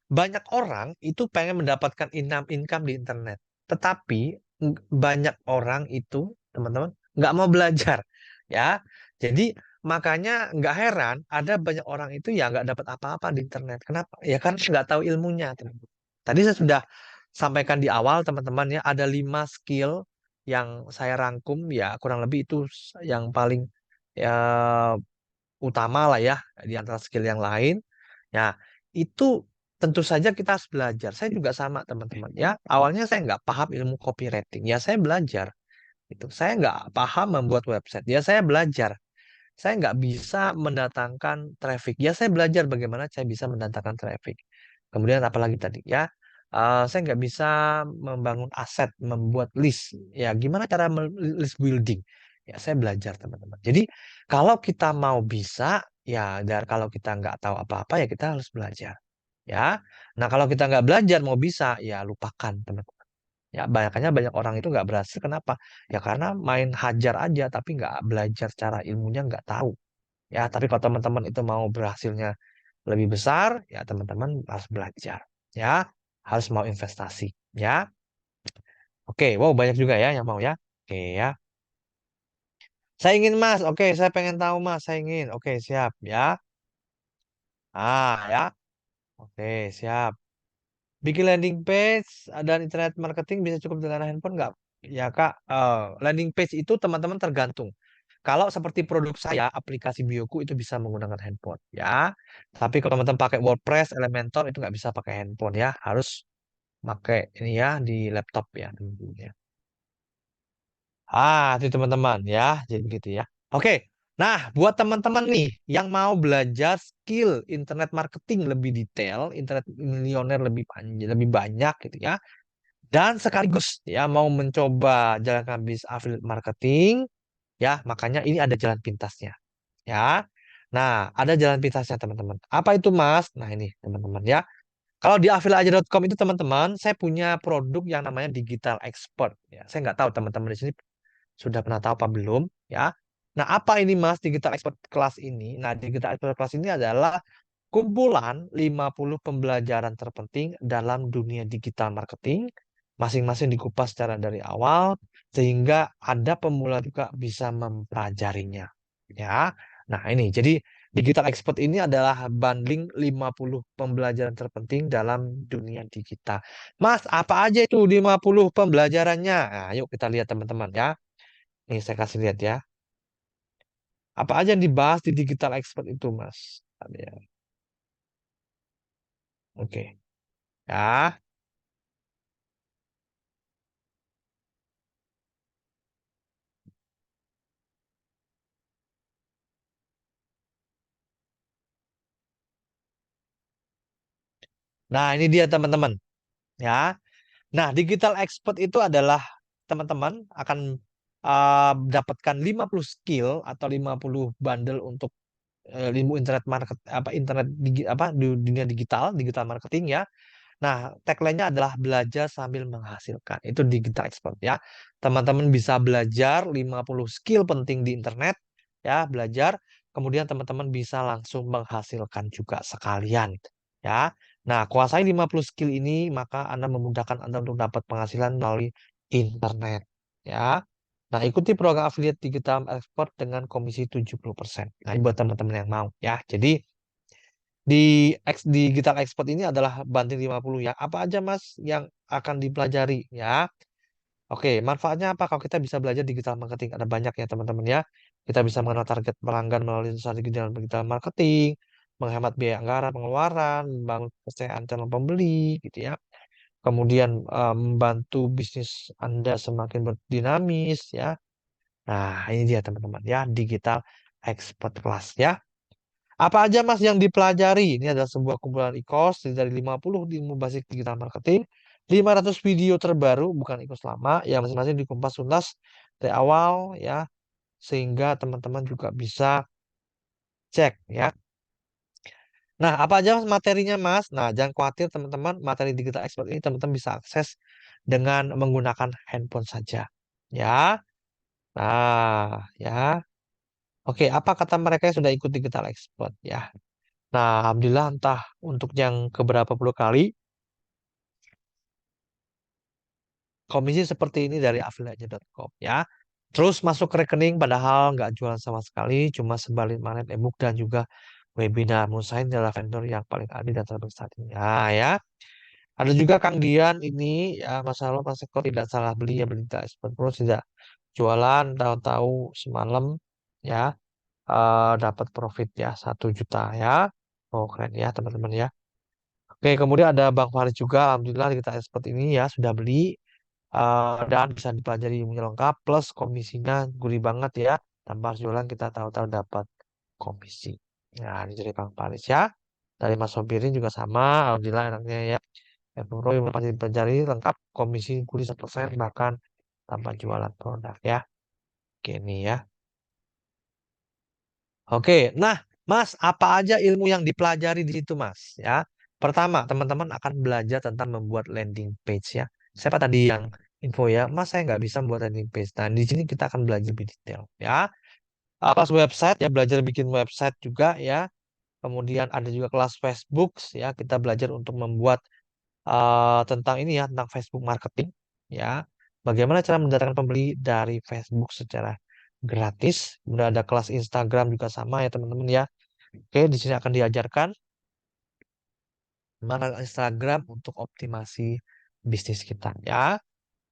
banyak orang itu pengen mendapatkan income di internet. Tetapi banyak orang itu, teman-teman, nggak mau belajar. Ya, jadi makanya nggak heran ada banyak orang itu ya nggak dapat apa-apa di internet. Kenapa? Ya kan nggak tahu ilmunya, teman-teman. Tadi saya sudah sampaikan di awal, teman-teman ya, ada 5 skill yang saya rangkum ya kurang lebih itu yang paling ya utama lah ya di antara skill yang lain. Ya, itu tentu saja kita harus belajar. Saya juga sama teman-teman. Ya, awalnya saya nggak paham ilmu copywriting. Ya, saya belajar. Itu saya nggak paham membuat website. Ya, saya belajar. Saya nggak bisa mendatangkan traffic. Ya, saya belajar bagaimana saya bisa mendatangkan traffic. Kemudian apalagi tadi ya, saya nggak bisa membangun aset, membuat list. Ya, gimana cara list building? Ya, saya belajar teman-teman. Jadi kalau kita mau bisa, ya, dan kalau kita nggak tahu apa-apa, ya kita harus belajar. Ya, nah kalau kita nggak belajar mau bisa, ya lupakan teman-teman. Ya, banyaknya banyak orang itu nggak berhasil. Kenapa? Ya karena main hajar aja, tapi nggak belajar cara ilmunya nggak tahu. Ya, tapi kalau teman-teman itu mau berhasilnya lebih besar, ya teman-teman harus belajar. Ya, harus mau investasi. Ya, oke. Wow, banyak juga ya yang mau ya. Oke ya. Saya ingin Mas. Oke, saya pengen tahu Mas. Saya ingin. Oke, siap ya. Ya. Oke, siap. Bikin landing page dan internet marketing bisa cukup dengan handphone nggak? Ya Kak, landing page itu teman-teman tergantung. Kalau seperti produk saya, aplikasi Bioku itu bisa menggunakan handphone, ya. Tapi kalau teman-teman pakai WordPress, Elementor itu nggak bisa pakai handphone ya, harus pakai ini ya di laptop ya tentunya. Itu teman-teman ya, jadi gitu ya. Oke, nah buat teman-teman nih yang mau belajar skill internet marketing lebih detail, internet milioner lebih banyak gitu ya, dan sekaligus ya mau mencoba jalankan bisnis affiliate marketing, ya makanya ini ada jalan pintasnya. Ya. Nah, ada jalan pintasnya teman-teman. Apa itu, Mas? Nah, ini teman-teman ya. Kalau di afiliaja.com itu teman-teman, saya punya produk yang namanya digital expert ya. Saya nggak tahu teman-teman di sini sudah pernah tahu apa belum ya. Nah, apa ini Mas digital expert kelas ini? Nah, digital expert kelas ini adalah kumpulan 50 pembelajaran terpenting dalam dunia digital marketing. Masing-masing dikupas secara dari awal sehingga ada pemula juga bisa mempelajarinya. Ya. Nah, ini jadi digital expert ini adalah bundling 50 pembelajaran terpenting dalam dunia digital. Mas, apa aja itu 50 pembelajarannya? Nah, yuk kita lihat teman-teman ya. Nih saya kasih lihat ya. Apa aja yang dibahas di digital expert itu, Mas? Ya. Oke. Ya. Nah, ini dia teman-teman ya. Nah, digital expert itu adalah teman-teman akan dapatkan 50 skill atau 50 bundle untuk ilmu internet market apa internet apa di dunia digital marketing ya. Nah, tagline-nya adalah belajar sambil menghasilkan. Itu digital expert ya. Teman-teman bisa belajar 50 skill penting di internet ya, belajar. Kemudian teman-teman bisa langsung menghasilkan juga sekalian ya. Nah, kuasai 50 skill ini maka Anda memudahkan Anda untuk dapat penghasilan melalui internet ya. Nah, ikuti program affiliate digital expert dengan komisi 70%. Nah, ini buat teman-teman yang mau ya. Jadi di Digital Expert ini adalah banding 50 ya. Apa aja Mas yang akan dipelajari ya? Oke, manfaatnya apa kalau kita bisa belajar digital marketing? Ada banyak ya teman-teman ya. Kita bisa mengenal target pelanggan melalui strategi digital marketing, menghemat biaya anggaran pengeluaran, membangun kepercayaan calon pembeli gitu ya. Kemudian membantu bisnis Anda semakin berdinamis ya. Nah, ini dia teman-teman ya, Digital Expert Class ya. Apa aja Mas yang dipelajari? Ini adalah sebuah kumpulan e-course dari 50 ilmu basic digital marketing, 500 video terbaru, bukan e-course lama, yang masing-masing dikupas tuntas dari awal ya, sehingga teman-teman juga bisa cek ya. Nah, apa aja Mas materinya Mas? Nah, jangan khawatir teman-teman, materi digital expert ini teman-teman bisa akses dengan menggunakan handphone saja. Ya. Nah, ya. Oke, apa kata mereka yang sudah ikut digital expert ya? Nah, alhamdulillah entah untuk yang keberapa puluh kali komisi seperti ini dari affiliate.com ya. Terus masuk ke rekening padahal nggak jualan sama sekali, cuma sebalik magnet ebook dan juga webinar. Menurut saya ini adalah vendor yang paling adil dan terbaik saat ini. Ya, ya. Ada juga Kang Dian ini ya masalah Mas Eko tidak salah beli ya beli tidak expert pro tidak jualan tahu-tahu semalam ya dapat profit ya 1 juta ya. Oh keren ya teman-teman ya. Oke, kemudian ada Bang Farid juga, alhamdulillah kita expert ini ya sudah beli dan bisa dipelajari ilmunya lengkap plus komisinya gurih banget ya. Tanpa harus jualan kita tahu-tahu dapat komisi. Nah, ini dari Bang Farid ya. Dari Mas Sobirin juga sama, alhamdulillah enaknya ya. Pro yang pasti dipelajari lengkap komisi gurih 1% bahkan tanpa jualan produk ya. Oke, ini ya. Oke, nah, Mas, apa aja ilmu yang dipelajari di situ, Mas? Ya, pertama, teman-teman akan belajar tentang membuat landing page ya. Siapa tadi yang info ya, Mas, saya nggak bisa membuat landing page. Nah, di sini kita akan belajar lebih detail ya. Kelas website ya, belajar bikin website juga ya. Kemudian ada juga kelas Facebook ya, kita belajar untuk membuat tentang ini ya, tentang Facebook marketing ya. Bagaimana cara mendatangkan pembeli dari Facebook secara gratis. Kemudian ada kelas Instagram juga sama ya teman-teman ya. Oke, di sini akan diajarkan mana Instagram untuk optimasi bisnis kita ya.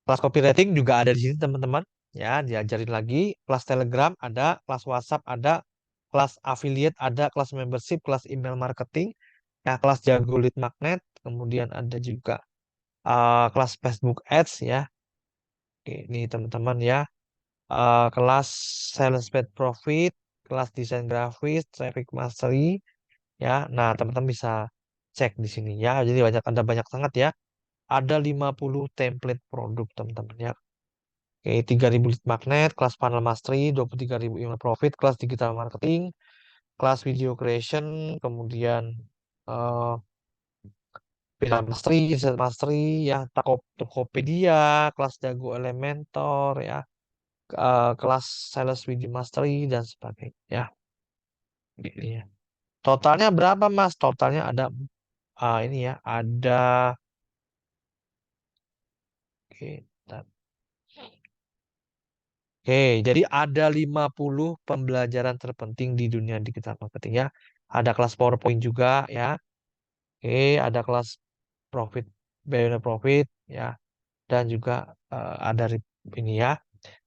Kelas copywriting juga ada di sini teman-teman. Ya, diajarin lagi. Kelas Telegram ada, kelas WhatsApp ada, kelas affiliate ada, kelas membership, kelas email marketing, ya kelas jago lead magnet, kemudian ada juga kelas Facebook Ads ya. Oke, ini teman-teman ya. Kelas Sales Paid Profit, kelas desain grafis, traffic mastery ya. Nah, teman-teman bisa cek di sini ya. Jadi ada banyak sangat ya. Ada 50 template produk teman-teman ya. Oke, 3.000 lead magnet, kelas funnel mastery, 23.000 email profit, kelas digital marketing, kelas video creation, kemudian eh film mastery, Instant mastery, ya, Tokopedia, kelas Dago Elementor, ya, kelas Sales Video Mastery dan sebagainya. Ya, gitu ya. Totalnya berapa Mas? Totalnya ada ini ya, ada oke, bentar. Oke, jadi ada 50 pembelajaran terpenting di dunia digital marketing ya. Ada kelas PowerPoint juga ya. Oke, ada kelas profit, Beyond Profit ya. Dan juga ada ini ya,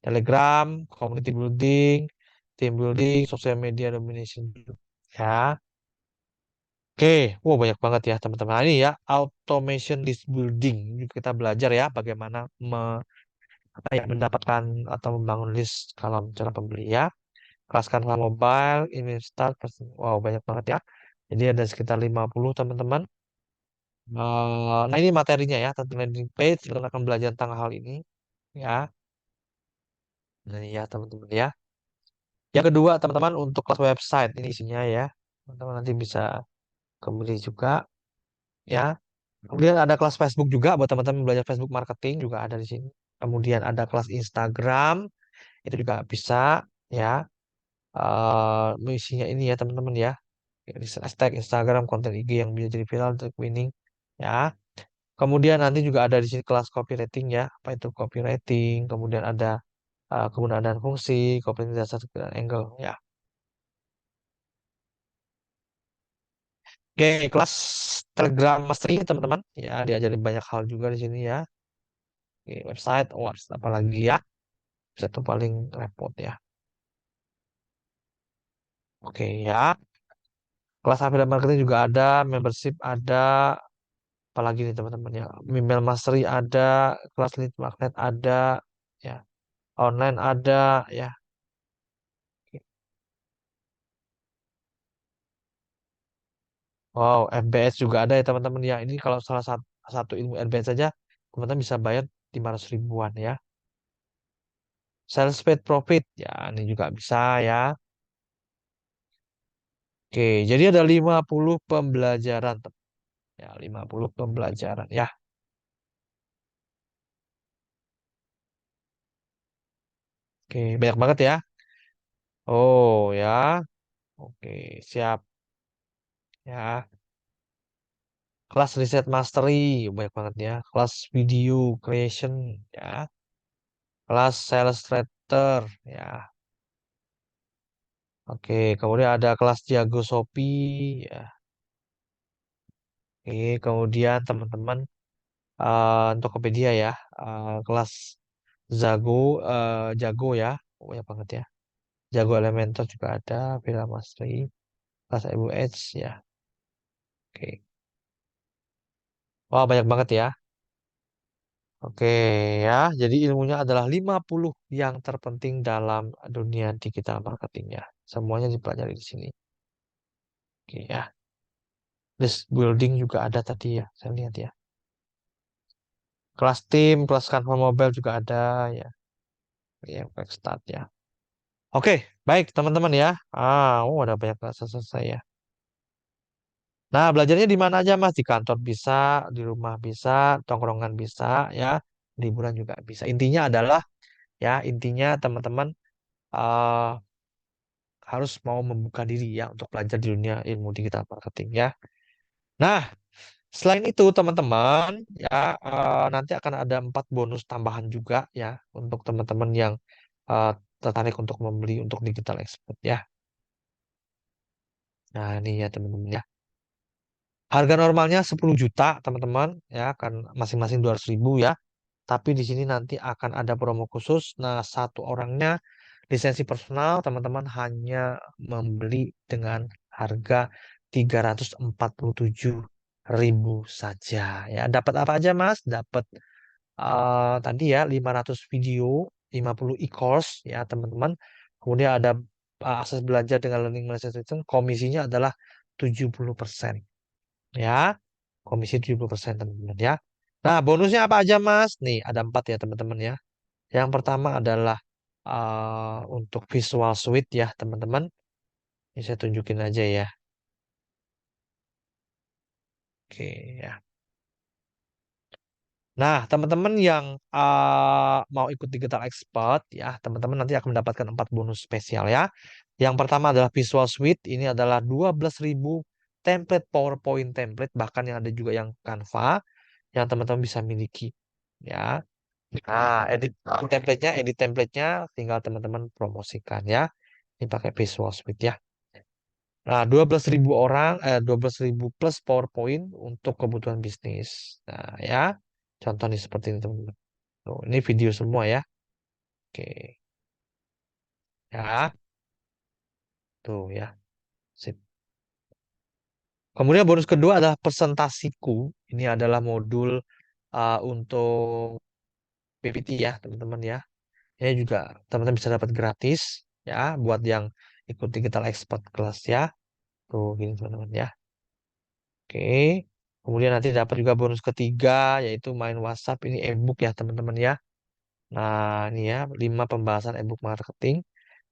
Telegram, community building, team building, social media domination ya. Oke, wow banyak banget ya teman-teman. Nah, ini ya automation list building. Ini kita belajar ya bagaimana apa ya, mendapatkan atau membangun list kalau cara pembeli ya. Kelas Canva Mobile, email start, wow banyak banget ya. Jadi ada sekitar 50 teman-teman. Nah, ini materinya ya, tentang landing page. Kita akan belajar tentang hal ini ya. Nah, ya teman-teman ya. Yang kedua, teman-teman untuk kelas website ini isinya ya. Teman-teman nanti bisa kembali juga ya. Kemudian ada kelas Facebook juga buat teman-teman belajar Facebook marketing juga ada di sini. Kemudian ada kelas Instagram itu juga bisa ya. Isinya ini ya teman-teman ya. Hashtag Instagram konten IG yang bisa jadi viral untuk winning ya. Kemudian nanti juga ada di sini kelas copywriting ya. Apa itu copywriting? Kemudian ada kegunaan dan fungsi, copywriting dasar dan angle ya. Oke, kelas Telegram Mastery teman-teman ya diajarin banyak hal juga di sini ya. Oke, website, awards, apalagi ya. Bisa tuh paling repot ya. Oke ya. Kelas affiliate marketing juga ada, membership ada, apalagi nih teman-teman ya. Email mastery ada, kelas lead magnet ada, ya. Online ada, ya. Wow, FBS juga ada ya teman-teman ya. Ini kalau salah satu ilmu FBS saja, teman-teman bisa bayar 500 ribuan ya. Sales paid profit, ya ini juga bisa ya. Oke, jadi ada 50 pembelajaran. Ya, 50 pembelajaran ya. Oke, banyak banget ya. Oh ya, oke, siap ya. Kelas riset mastery, banyak banget ya. Kelas video creation ya. Kelas sales writer ya. Oke, kemudian ada kelas jago Shopee ya. Oke, kemudian teman-teman Tokopedia ya. Kelas Zago Jago ya. Oh, banyak banget ya. Jago Elementor juga ada, Villa Mastery, kelas Ebu Edge ya. Oke. Wah, banyak banget ya. Oke ya, jadi ilmunya adalah 50 yang terpenting dalam dunia digital marketing ya. Semuanya dipelajari di sini. Oke ya. List building juga ada tadi ya, saya lihat ya. Kelas tim, kelas Canva Mobile juga ada ya. Ya, quick start ya. Oke, baik teman-teman ya. Ada banyak kelas selesai ya. Nah, belajarnya di mana aja Mas? Di kantor bisa, di rumah bisa, tongkrongan bisa ya, liburan juga bisa. Intinya adalah ya, intinya teman-teman eh, harus mau membuka diri ya untuk belajar di dunia ilmu digital marketing ya. Nah, selain itu teman-teman ya nanti akan ada 4 bonus tambahan juga ya untuk teman-teman yang eh, tertarik untuk membeli untuk digital expert ya. Nah, ini ya teman-teman ya. Harga normalnya 10 juta teman-teman ya kan masing-masing 200 ribu ya. Tapi di sini nanti akan ada promo khusus. Nah, satu orangnya lisensi personal teman-teman hanya membeli dengan harga 347 ribu saja. Ya, dapat apa aja, Mas? Dapat tadi ya 500 video, 50 e-course ya, teman-teman. Kemudian ada akses belajar dengan learning management system, komisinya adalah 70% ya. Komisi 70% teman-teman ya. Nah, bonusnya apa aja, Mas? Nih, ada 4 ya, teman-teman ya. Yang pertama adalah untuk Visual Suite ya, teman-teman. Ini saya tunjukin aja ya. Oke, ya. Nah, teman-teman yang mau ikut Digital Expert ya, teman-teman nanti akan mendapatkan 4 bonus spesial ya. Yang pertama adalah Visual Suite, ini adalah 12.000 template PowerPoint template, bahkan yang ada juga yang Canva yang teman-teman bisa miliki ya. Nah, edit template-nya tinggal teman-teman promosikan ya. Ini pakai Visual Suite ya. Nah, 12.000 orang, 12.000 plus PowerPoint untuk kebutuhan bisnis. Nah, ya, contoh nih seperti ini teman-teman. Tuh, ini video semua ya. Oke, ya, tuh ya. Sip. Kemudian bonus kedua adalah presentasiku. Ini adalah modul untuk PPT ya, teman-teman ya. Ini juga teman-teman bisa dapat gratis ya buat yang ikut digital expert kelas ya. Tuh, gini teman-teman ya. Oke. Kemudian nanti dapat juga bonus ketiga, yaitu main WhatsApp. Ini ebook ya teman-teman ya. Nah, ini ya 5 pembahasan ebook marketing.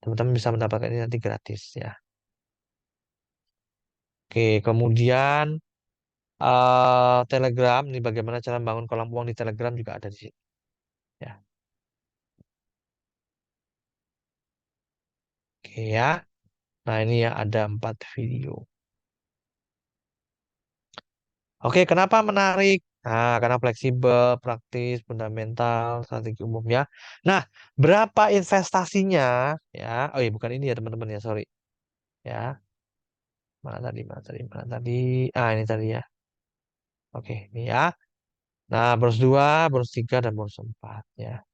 Teman-teman bisa mendapatkan ini nanti gratis ya. Oke, kemudian Telegram. Ini bagaimana cara bangun kolam uang di Telegram juga ada di sini. Ya, oke ya. Nah, ini ya ada 4 video. Oke, kenapa menarik? Nah, karena fleksibel, praktis, fundamental, strategi umumnya. Nah, berapa investasinya? Ya, oh iya bukan ini ya teman-teman ya, sorry. Ya, mana tadi, mana tadi, mana tadi? Ah, ini tadi ya. Oke, ini ya. Nah, bonus 2, bonus 3, dan bonus 4 ya.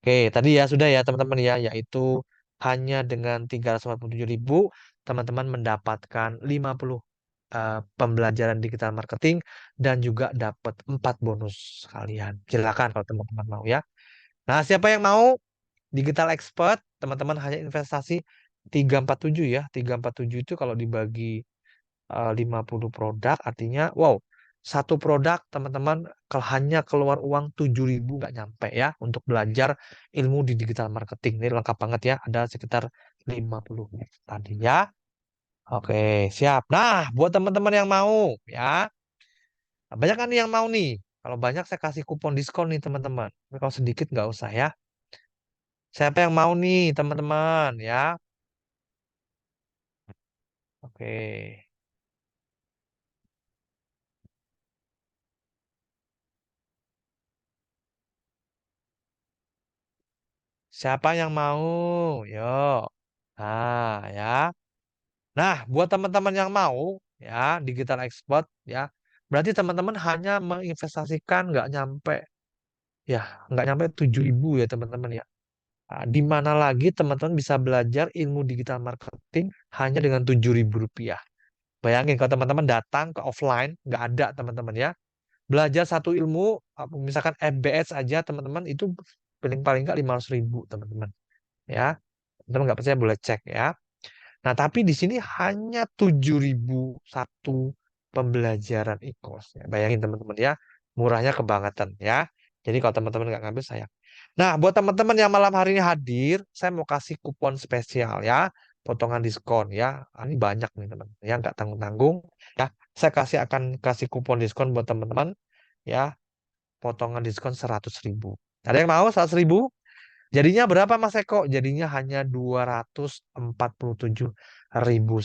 Oke, tadi ya sudah ya teman-teman ya, yaitu hanya dengan 347.000 teman-teman mendapatkan 50 pembelajaran digital marketing dan juga dapat 4 bonus sekalian. Silakan kalau teman-teman mau ya. Nah, siapa yang mau digital expert, teman-teman hanya investasi 347 ya. 347 itu kalau dibagi 50 produk artinya wow, satu produk teman-teman kalau hanya keluar uang 7.000 nggak nyampe ya untuk belajar ilmu di digital marketing. Ini lengkap banget ya, ada sekitar 50 tadi ya. Oke, siap. Nah, buat teman-teman yang mau ya, banyak kan yang mau nih. Kalau banyak saya kasih kupon diskon nih teman-teman. Tapi kalau sedikit nggak usah ya. Siapa yang mau nih teman-teman ya? Oke. Siapa yang mau? Yo. Nah, ya. Nah, buat teman-teman yang mau ya digital expert ya, berarti teman-teman hanya menginvestasikan nggak nyampe 7.000 ya teman-teman ya. Nah, di mana lagi teman-teman bisa belajar ilmu digital marketing hanya dengan 7.000 rupiah. Bayangin kalau teman-teman datang ke offline nggak ada teman-teman ya. Belajar satu ilmu, misalkan FBS aja teman-teman itu paling paling nggak 500.000 teman-teman ya. Teman-teman nggak percaya boleh cek ya. Nah, tapi di sini hanya 7.000 satu pembelajaran e-course. Ya. Bayangin teman-teman ya, murahnya kebangetan ya. Jadi kalau teman-teman nggak ngambil sayang. Nah, buat teman-teman yang malam hari ini hadir, saya mau kasih kupon spesial ya, potongan diskon ya. Ah, ini banyak nih teman, ya nggak tanggung-tanggung. Ya, saya akan kasih kupon diskon buat teman-teman ya, potongan diskon 100.000. Ada yang mau 100.000? Jadinya berapa Mas Eko? Jadinya hanya 247.000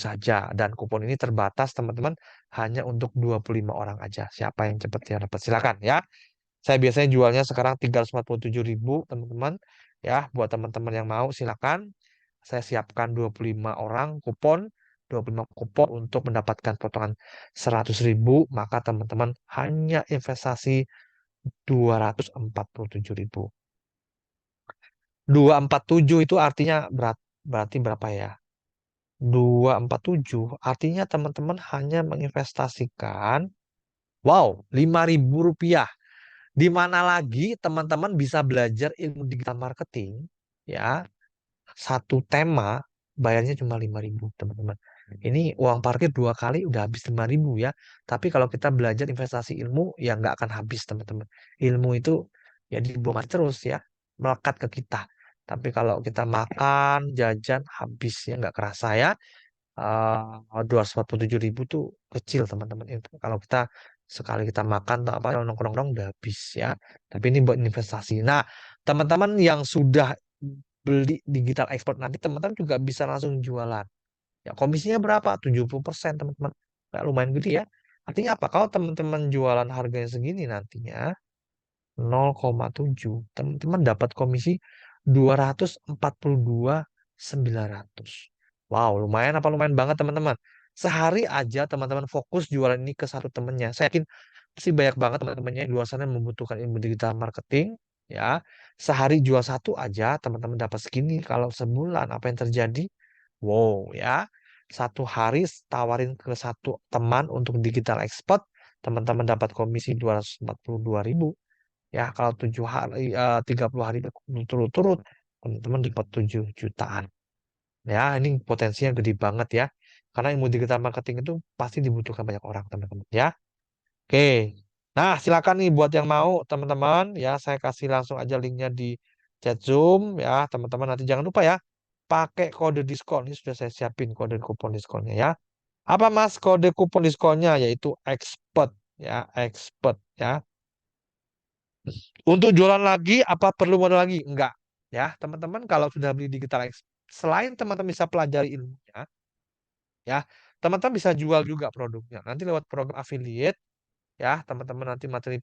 saja. Dan kupon ini terbatas teman-teman hanya untuk 25 orang aja. Siapa yang cepat yang dapat silakan ya. Saya biasanya jualnya sekarang 347.000 teman-teman. Ya, buat teman-teman yang mau silakan. Saya siapkan 25 orang kupon. 25 kupon untuk mendapatkan potongan 100.000. Maka teman-teman hanya investasi 247.000. 247 itu artinya berarti berapa ya? 247 artinya teman-teman hanya menginvestasikan wow, 5.000 rupiah. Di mana lagi teman-teman bisa belajar ilmu digital marketing ya, satu tema bayarnya cuma 5.000 teman-teman. Ini uang parkir 2 kali udah habis 5.000 ya. Tapi kalau kita belajar investasi ilmu ya nggak akan habis teman-teman. Ilmu itu ya dibawa terus ya, melekat ke kita. Tapi kalau kita makan, jajan, habis ya nggak kerasa ya. 247.000 tuh kecil teman-teman. Itu kalau kita sekali kita makan atau apa nongkrong-nongkrong udah habis ya. Tapi ini buat investasi. Nah, teman-teman yang sudah beli digital export nanti teman-teman juga bisa langsung jualan. Ya, komisinya berapa? 70% teman-teman. Nah, lumayan gede ya. Artinya apa? Kalau teman-teman jualan harganya segini nantinya 0,7, teman-teman dapat komisi 242.900. Wow, lumayan apa lumayan banget teman-teman. Sehari aja teman-teman fokus jualan ini ke satu temennya. Saya yakin pasti banyak banget teman-temannya di luar sana yang membutuhkan ilmu digital marketing. Ya, sehari jual satu aja teman-teman dapat segini. Kalau sebulan apa yang terjadi? Wow, ya. Satu hari tawarin ke satu teman untuk digital expert, teman-teman dapat komisi 242.000. Ya, kalau 7 hari, 30 hari berturut-turut, teman-teman dapat 7 jutaan. Ya, ini potensinya gede banget ya. Karena ilmu digital marketing itu pasti dibutuhkan banyak orang, teman-teman ya. Oke. Nah, silakan nih buat yang mau, teman-teman ya, saya kasih langsung aja linknya di chat Zoom ya, teman-teman. Nanti jangan lupa ya, pakai kode diskon. Ini sudah saya siapin kode kupon diskonnya ya. Apa Mas kode kupon diskonnya? Yaitu expert ya, expert ya. Untuk jualan lagi, apa perlu modal lagi? Enggak. Ya, teman-teman kalau sudah beli digital selain teman-teman bisa pelajari ilmunya, ya, teman-teman bisa jual juga produknya. Nanti lewat program affiliate, ya, teman-teman nanti materi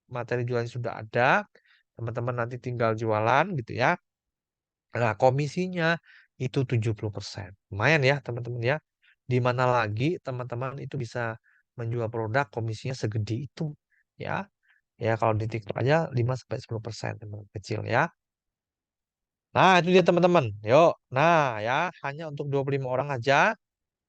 materi jualan sudah ada, teman-teman nanti tinggal jualan gitu ya. Nah, komisinya itu 70%. Lumayan ya, teman-teman ya. Di mana lagi teman-teman itu bisa menjual produk komisinya segede itu, ya. Ya, kalau di TikTok aja 5-10%, teman kecil ya. Nah, itu dia teman-teman. Yuk. Nah, ya, hanya untuk 25 orang aja.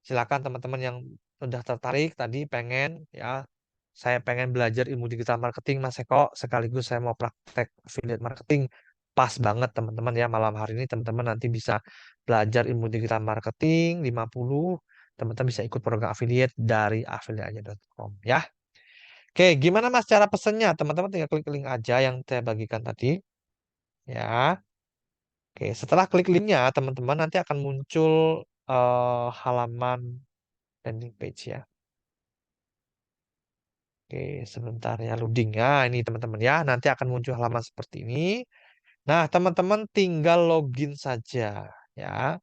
Silakan teman-teman yang udah tertarik tadi pengen ya, saya pengen belajar ilmu digital marketing Mas Eko, sekaligus saya mau praktek affiliate marketing. Pas banget teman-teman ya, malam hari ini teman-teman nanti bisa belajar ilmu digital marketing 50, teman-teman bisa ikut program affiliate dari affiliate.com ya. Oke, gimana Mas cara pesennya? Teman-teman tinggal klik link aja yang saya bagikan tadi ya. Oke, setelah klik linknya teman-teman nanti akan muncul halaman landing page ya. Oke, sebentar ya loading ya. Ini teman-teman ya, nanti akan muncul halaman seperti ini. Nah, teman-teman tinggal login saja ya.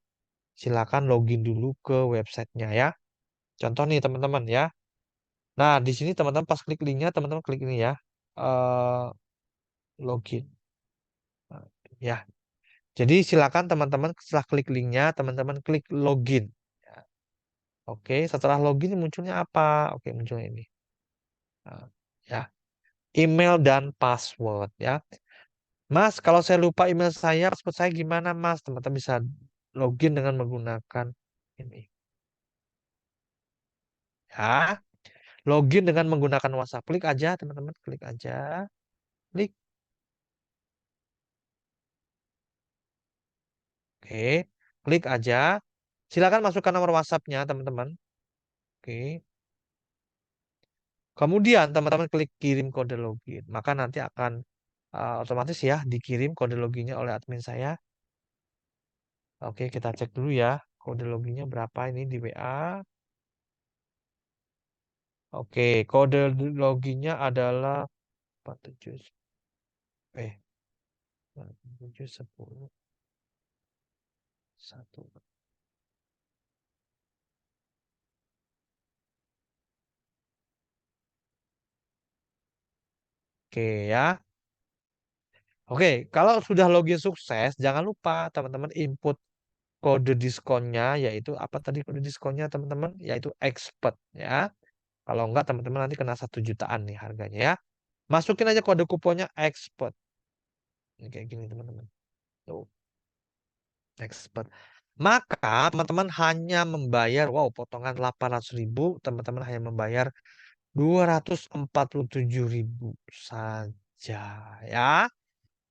Silakan login dulu ke websitenya ya. Contoh nih teman-teman ya. Nah, di sini teman-teman pas klik linknya, teman-teman klik ini ya. eh Login. Nah, ya. Jadi silakan teman-teman setelah klik linknya, teman-teman klik login. Ya. Oke, setelah login munculnya apa? Oke, munculnya ini. Nah, ya, email dan password ya. Mas, kalau saya lupa email saya, password saya gimana, Mas? Teman-teman bisa login dengan menggunakan ini. Ya, login dengan menggunakan WhatsApp. Klik aja, teman-teman. Klik aja. Klik. Oke. Klik aja. Silakan masukkan nomor WhatsApp-nya, teman-teman. Oke. Kemudian, teman-teman klik kirim kode login. Maka nanti akan otomatis ya dikirim kode loginnya oleh admin saya. Oke, kita cek dulu ya. Kode loginnya berapa ini di WA. Oke, kode loginnya adalah 47 eh 7 10 1. Oke ya. Oke, kalau sudah login sukses, jangan lupa teman-teman input kode diskonnya, yaitu apa tadi kode diskonnya teman-teman? Yaitu expert ya. Kalau enggak teman-teman nanti kena 1 jutaan nih harganya ya. Masukin aja kode kuponnya expert. Ini kayak gini teman-teman. Tuh, expert. Maka teman-teman hanya membayar, wow, potongan 800.000, teman-teman hanya membayar 247.000 saja ya.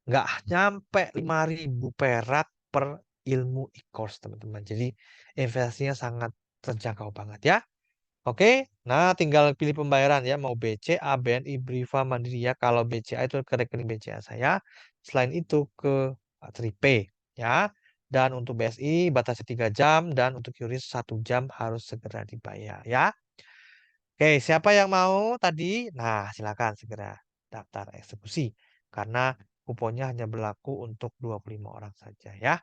Nggak nyampe 5.000 perak per ilmu e-course teman-teman. Jadi investasinya sangat terjangkau banget ya. Oke, nah tinggal pilih pembayaran ya, mau BCA, BNI, Briva, Mandiri ya. Kalau BCA itu ke rekening BCA saya, selain itu ke Tripay ya. Dan untuk BSI batasnya 3 jam dan untuk QRIS 1 jam harus segera dibayar ya. Oke, siapa yang mau tadi? Nah, silakan segera daftar eksekusi karena kuponnya hanya berlaku untuk 25 orang saja ya.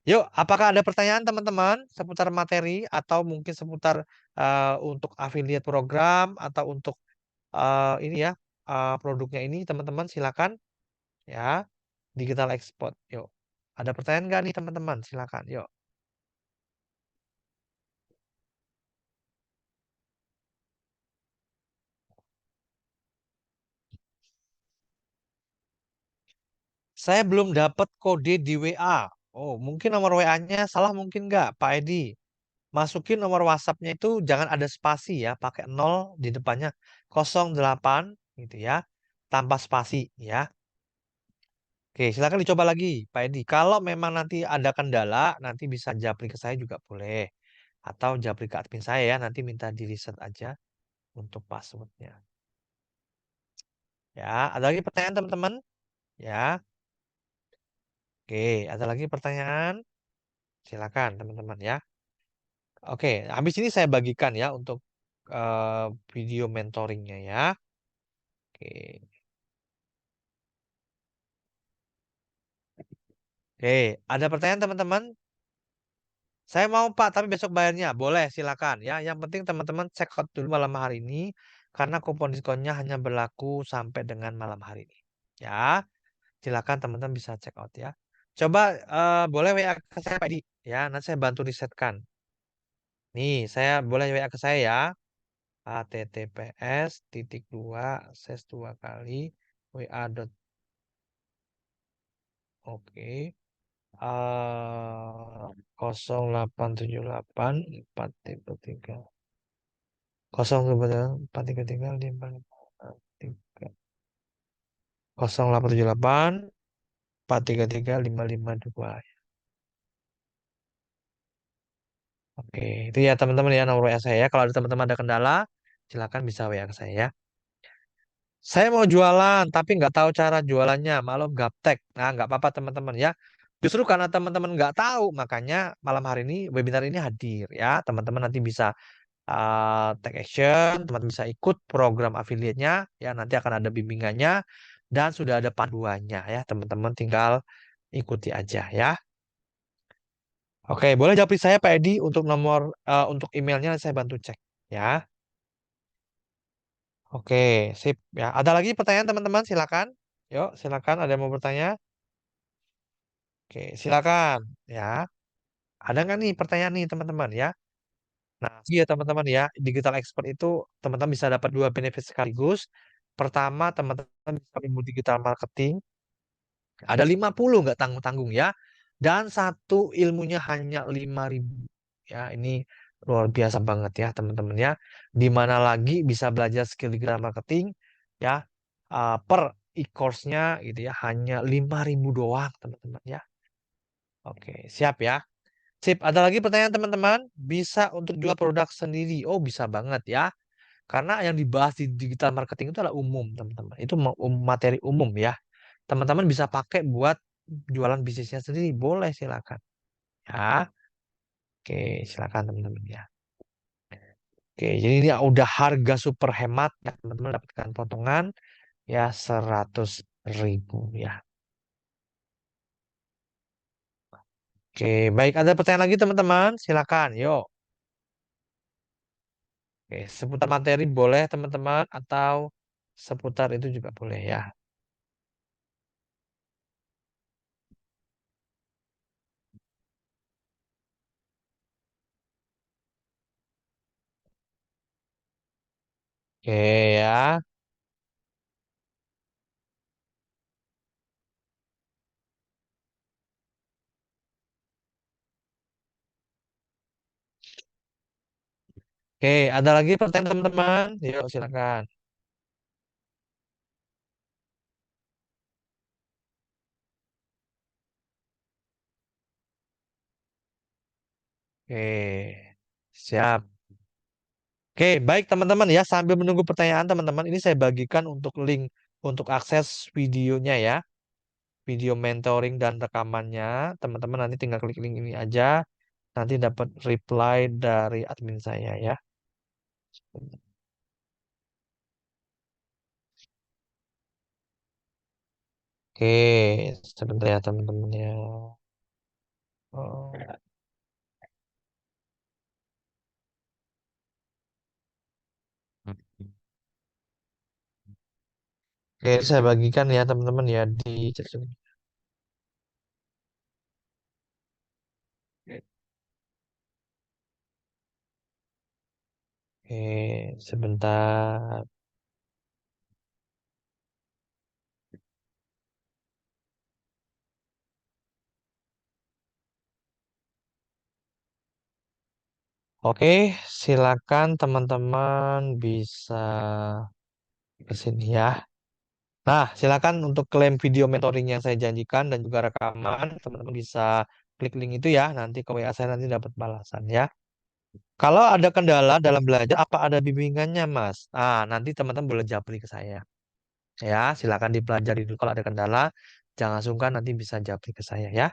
Yuk, apakah ada pertanyaan teman-teman seputar materi atau mungkin seputar untuk affiliate program atau untuk ini ya produknya ini teman-teman silakan ya digital export. Yuk, ada pertanyaan nggak nih teman-teman? Silakan. Yuk. Saya belum dapat kode di WA. Oh, mungkin nomor WA-nya salah mungkin nggak, Pak Edi? Masukin nomor WhatsApp-nya itu jangan ada spasi ya, pakai 0 di depannya 08 gitu ya, tanpa spasi ya. Oke, silakan dicoba lagi, Pak Edi. Kalau memang nanti ada kendala, nanti bisa japri ke saya juga boleh. atau japri ke admin saya ya, nanti minta di reset aja untuk passwordnya. Ya, ada lagi pertanyaan teman-teman? Ya, oke, ada lagi pertanyaan? Silakan teman-teman ya. Oke, habis ini saya bagikan ya untuk eh, video mentoringnya ya. Oke, oke, ada pertanyaan teman-teman? Saya mau Pak, tapi besok bayarnya. Boleh, silakan ya. Yang penting teman-teman check out dulu malam hari ini karena kupon diskonnya hanya berlaku sampai dengan malam hari ini. Ya, silakan teman-teman bisa check out ya. Coba boleh WA ke saya Pak Edi ya. Nanti saya bantu risetkan. Nih, saya boleh WA ke saya ya. https titik dua ses dua kali wa dot oke 0878 433 433 0878 433 552. Oke, itu ya teman-teman ya nomor WA saya ya. Kalau ada teman-teman ada kendala, silakan bisa WA ke saya ya. Saya mau jualan, tapi nggak tahu cara jualannya. Maklum gaptek. Nah, nggak apa-apa teman-teman ya. Justru karena teman-teman nggak tahu, makanya malam hari ini webinar ini hadir ya. Teman-teman nanti bisa take action, teman-teman bisa ikut program affiliate-nya ya. Nanti akan ada bimbingannya dan sudah ada panduannya ya. Teman-teman tinggal ikuti aja ya. Oke, boleh japri saya Pak Edi untuk nomor untuk emailnya saya bantu cek ya. Oke, sip ya. Ada lagi pertanyaan teman-teman? Silakan. Yuk, silakan. Ada yang mau bertanya? Oke, silakan ya. Ada nggak nih pertanyaan nih teman-teman ya? Nah, iya teman-teman ya, digital expert itu teman-teman bisa dapat dua benefit sekaligus. Pertama, teman-teman bisa ilmu digital marketing. Ada 50 nggak tanggung-tanggung ya. Dan satu ilmunya hanya 5.000. Ya, ini luar biasa banget ya teman-teman ya. Di mana lagi bisa belajar skill digital marketing ya per e-course-nya gitu ya hanya 5.000 doang teman-teman ya. Oke, siap ya. Sip, ada lagi pertanyaan teman-teman? Bisa untuk jual produk sendiri? Oh, bisa banget ya. Karena yang dibahas di digital marketing itu adalah umum, teman-teman. Itu materi umum ya. Teman-teman bisa pakai buat jualan bisnisnya sendiri. Boleh, silakan. Ya, oke, silakan teman-teman ya. Oke, jadi ini udah harga super hemat ya, teman-teman dapatkan potongan ya 100.000 ya. Oke, baik. Ada pertanyaan lagi teman-teman? Silakan, yuk. Oke, seputar materi boleh teman-teman atau seputar itu juga boleh ya. Oke ya. Oke, ada lagi pertanyaan teman-teman? Yuk, silakan. Oke, siap. Oke, baik teman-teman ya. Sambil menunggu pertanyaan teman-teman, ini saya bagikan untuk link untuk akses videonya ya. Video mentoring dan rekamannya. Teman-teman nanti tinggal klik link ini aja. Nanti dapat reply dari admin saya ya. Oke, sebentar ya teman-teman ya. Oh. Oke, saya bagikan ya teman-teman ya di chat sini. Oke, sebentar. Oke, silakan teman-teman bisa ke sini ya. Nah, silakan untuk klaim video mentoring yang saya janjikan dan juga rekaman, teman-teman bisa klik link itu ya. Nanti ke WA saya nanti dapat balasan ya. Kalau ada kendala dalam belajar, apa ada bimbingannya, Mas? Ah, nanti teman-teman boleh japri ke saya. Ya, silakan dipelajari dulu. Kalau ada kendala, jangan sungkan nanti bisa japri ke saya ya.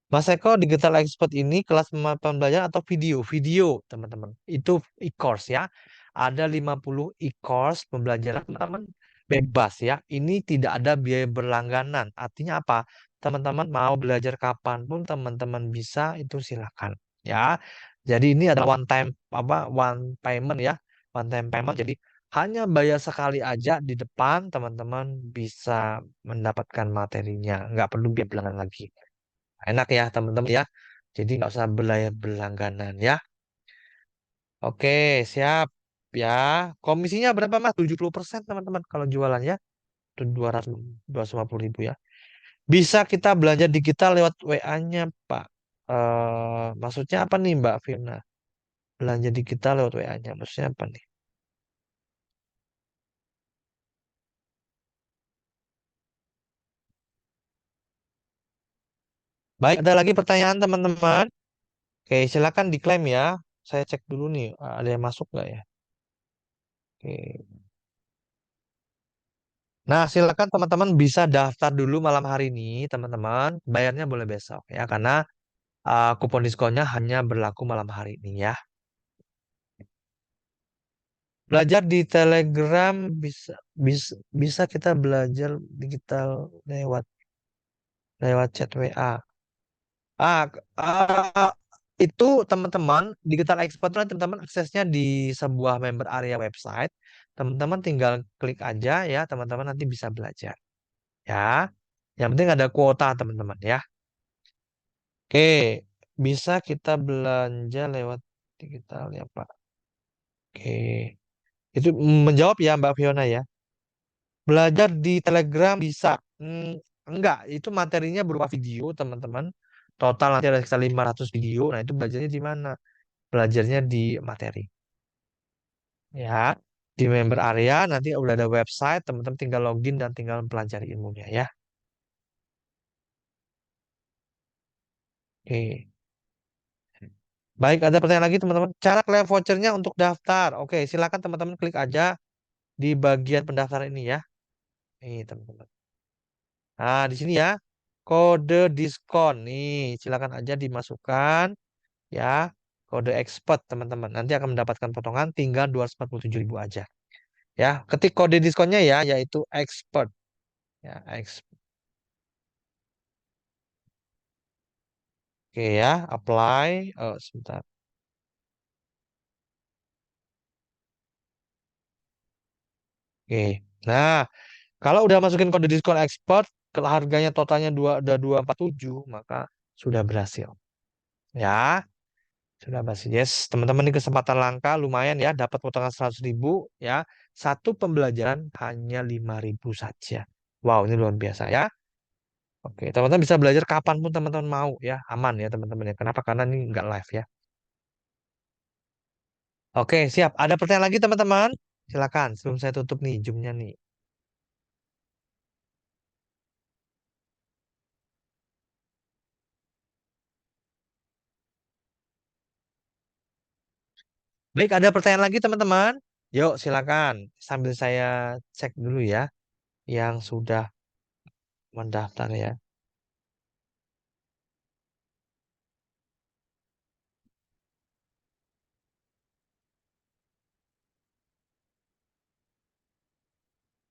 Mas Eko, digital expert ini kelas pembelajaran atau video? Video, teman-teman. Itu e-course ya. Ada 50 e-course pembelajaran, teman-teman. Bebas ya. Ini tidak ada biaya berlangganan. Artinya apa? Teman-teman mau belajar kapanpun teman-teman bisa, itu silakan. Ya. Jadi ini adalah one time one payment ya. One time payment. Jadi hanya bayar sekali aja di depan teman-teman bisa mendapatkan materinya. Nggak perlu biaya berlangganan lagi. Enak ya teman-teman ya. Jadi nggak usah berlayar berlangganan ya. Oke, siap ya. Komisinya berapa Mas? 70% teman-teman kalau jualan ya. Itu 250.000 ya. Bisa kita belanja digital lewat WA-nya, Pak. Maksudnya apa nih Mbak Firna? Belanja digital lewat WA-nya. Maksudnya apa nih? Baik, ada lagi pertanyaan teman-teman. Oke, silakan diklaim ya. Saya cek dulu nih, ada yang masuk nggak ya? Oke. Nah, silakan teman-teman bisa daftar dulu malam hari ini, teman-teman. Bayarnya boleh besok ya, karena kupon diskonnya hanya berlaku malam hari ini ya. Belajar di Telegram bisa bisa bisa kita belajar digital lewat lewat chat WA. Ah, ah, itu teman-teman digital expert itu teman-teman aksesnya di sebuah member area website. Teman-teman tinggal klik aja ya, teman-teman nanti bisa belajar ya. Yang penting ada kuota teman-teman ya. Oke, bisa kita belanja lewat digital ya Pak. Oke, itu menjawab ya Mbak Fiona ya. Belajar di Telegram bisa. Enggak, itu materinya berupa video teman-teman. Total nanti ada sekitar 500 video. Nah itu belajarnya di mana? Belajarnya di materi. Ya, di member area nanti udah ada website. Teman-teman tinggal login dan tinggal pelajari ilmunya ya. Oke. Baik, ada pertanyaan lagi teman-teman. Cara klaim vouchernya untuk daftar. Oke, silakan teman-teman klik aja di bagian pendaftaran ini ya. Nih, teman-teman. Nah, di sini ya, kode diskon. Nih, silakan aja dimasukkan ya. Kode expert, teman-teman. Nanti akan mendapatkan potongan tinggal 247.000 aja. Ya, ketik kode diskonnya ya, yaitu expert. Ya, Oke ya, apply. Oh, sebentar. Oke. Nah, kalau udah masukin kode diskon expert, kalau harganya totalnya udah 247, maka sudah berhasil. Ya, sudah berhasil. Yes, teman-teman ini kesempatan langka, lumayan ya, dapat potongan 100.000 ya. Satu pembelajaran hanya 5.000 saja. Wow, ini luar biasa ya. Oke, teman-teman bisa belajar kapanpun teman-teman mau ya, aman ya teman-teman ya. Kenapa? Karena ini nggak live ya. Oke, siap. Ada pertanyaan lagi teman-teman? Silakan, sebelum saya tutup nih Zoom-nya nih. Baik, ada pertanyaan lagi teman-teman? Yuk, silakan. Sambil saya cek dulu ya, yang sudah mendaftar ya.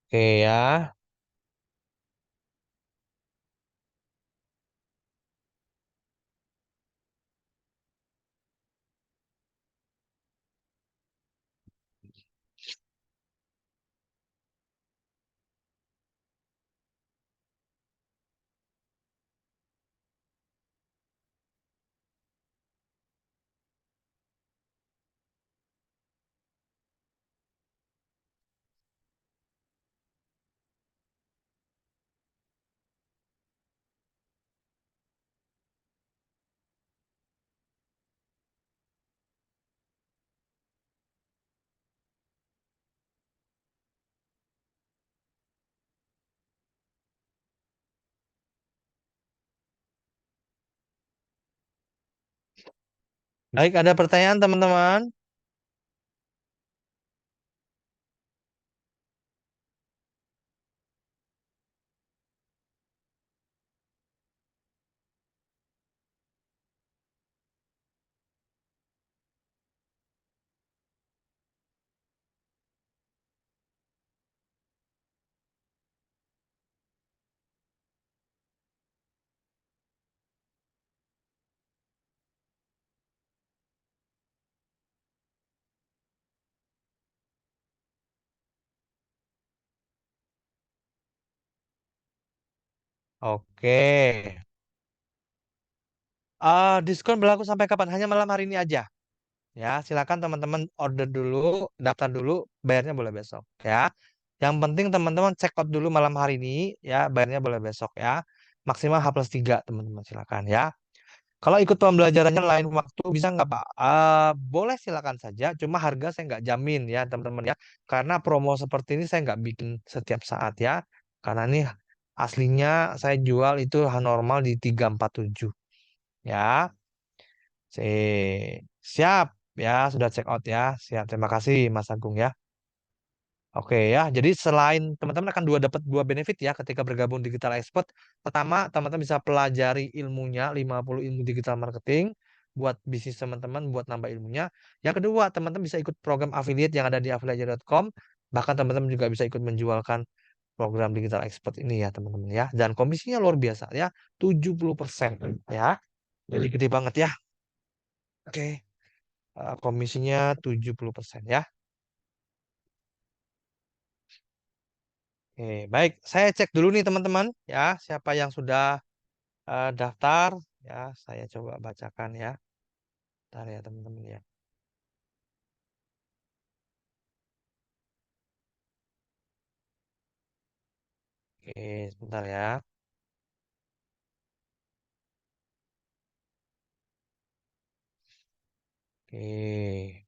Oke ya. Baik, ada pertanyaan teman-teman? Oke. Diskon berlaku sampai kapan? Hanya malam hari ini aja. Ya, silakan teman-teman order dulu, daftar dulu, bayarnya boleh besok. Ya, yang penting teman-teman check out dulu malam hari ini, ya, bayarnya boleh besok ya. Maksimal H+3 teman-teman silakan ya. Kalau ikut pembelajarannya lain waktu bisa nggak Pak? Boleh silakan saja, cuma harga saya nggak jamin ya teman-teman ya. Karena promo seperti ini saya nggak bikin setiap saat ya. Karena ini aslinya saya jual itu normal di 347 ya. Siap ya, sudah check out ya. Siap, terima kasih Mas Agung ya. Oke ya, jadi selain teman-teman akan dapat dua benefit ya ketika bergabung digital expert. Pertama, teman-teman bisa pelajari ilmunya 50 ilmu digital marketing buat bisnis teman-teman, buat nambah ilmunya. Yang kedua, teman-teman bisa ikut program affiliate yang ada di affiliate.com. Bahkan teman-teman juga bisa ikut menjualkan program digital expert ini ya teman-teman ya. Dan komisinya luar biasa ya, 70% ya. Jadi gede banget ya. Oke, komisinya 70% ya. Oke, baik. Saya cek dulu nih teman-teman ya, siapa yang sudah daftar ya, saya coba bacakan ya. Bentar ya teman-teman ya. Oke, sebentar ya. Oke.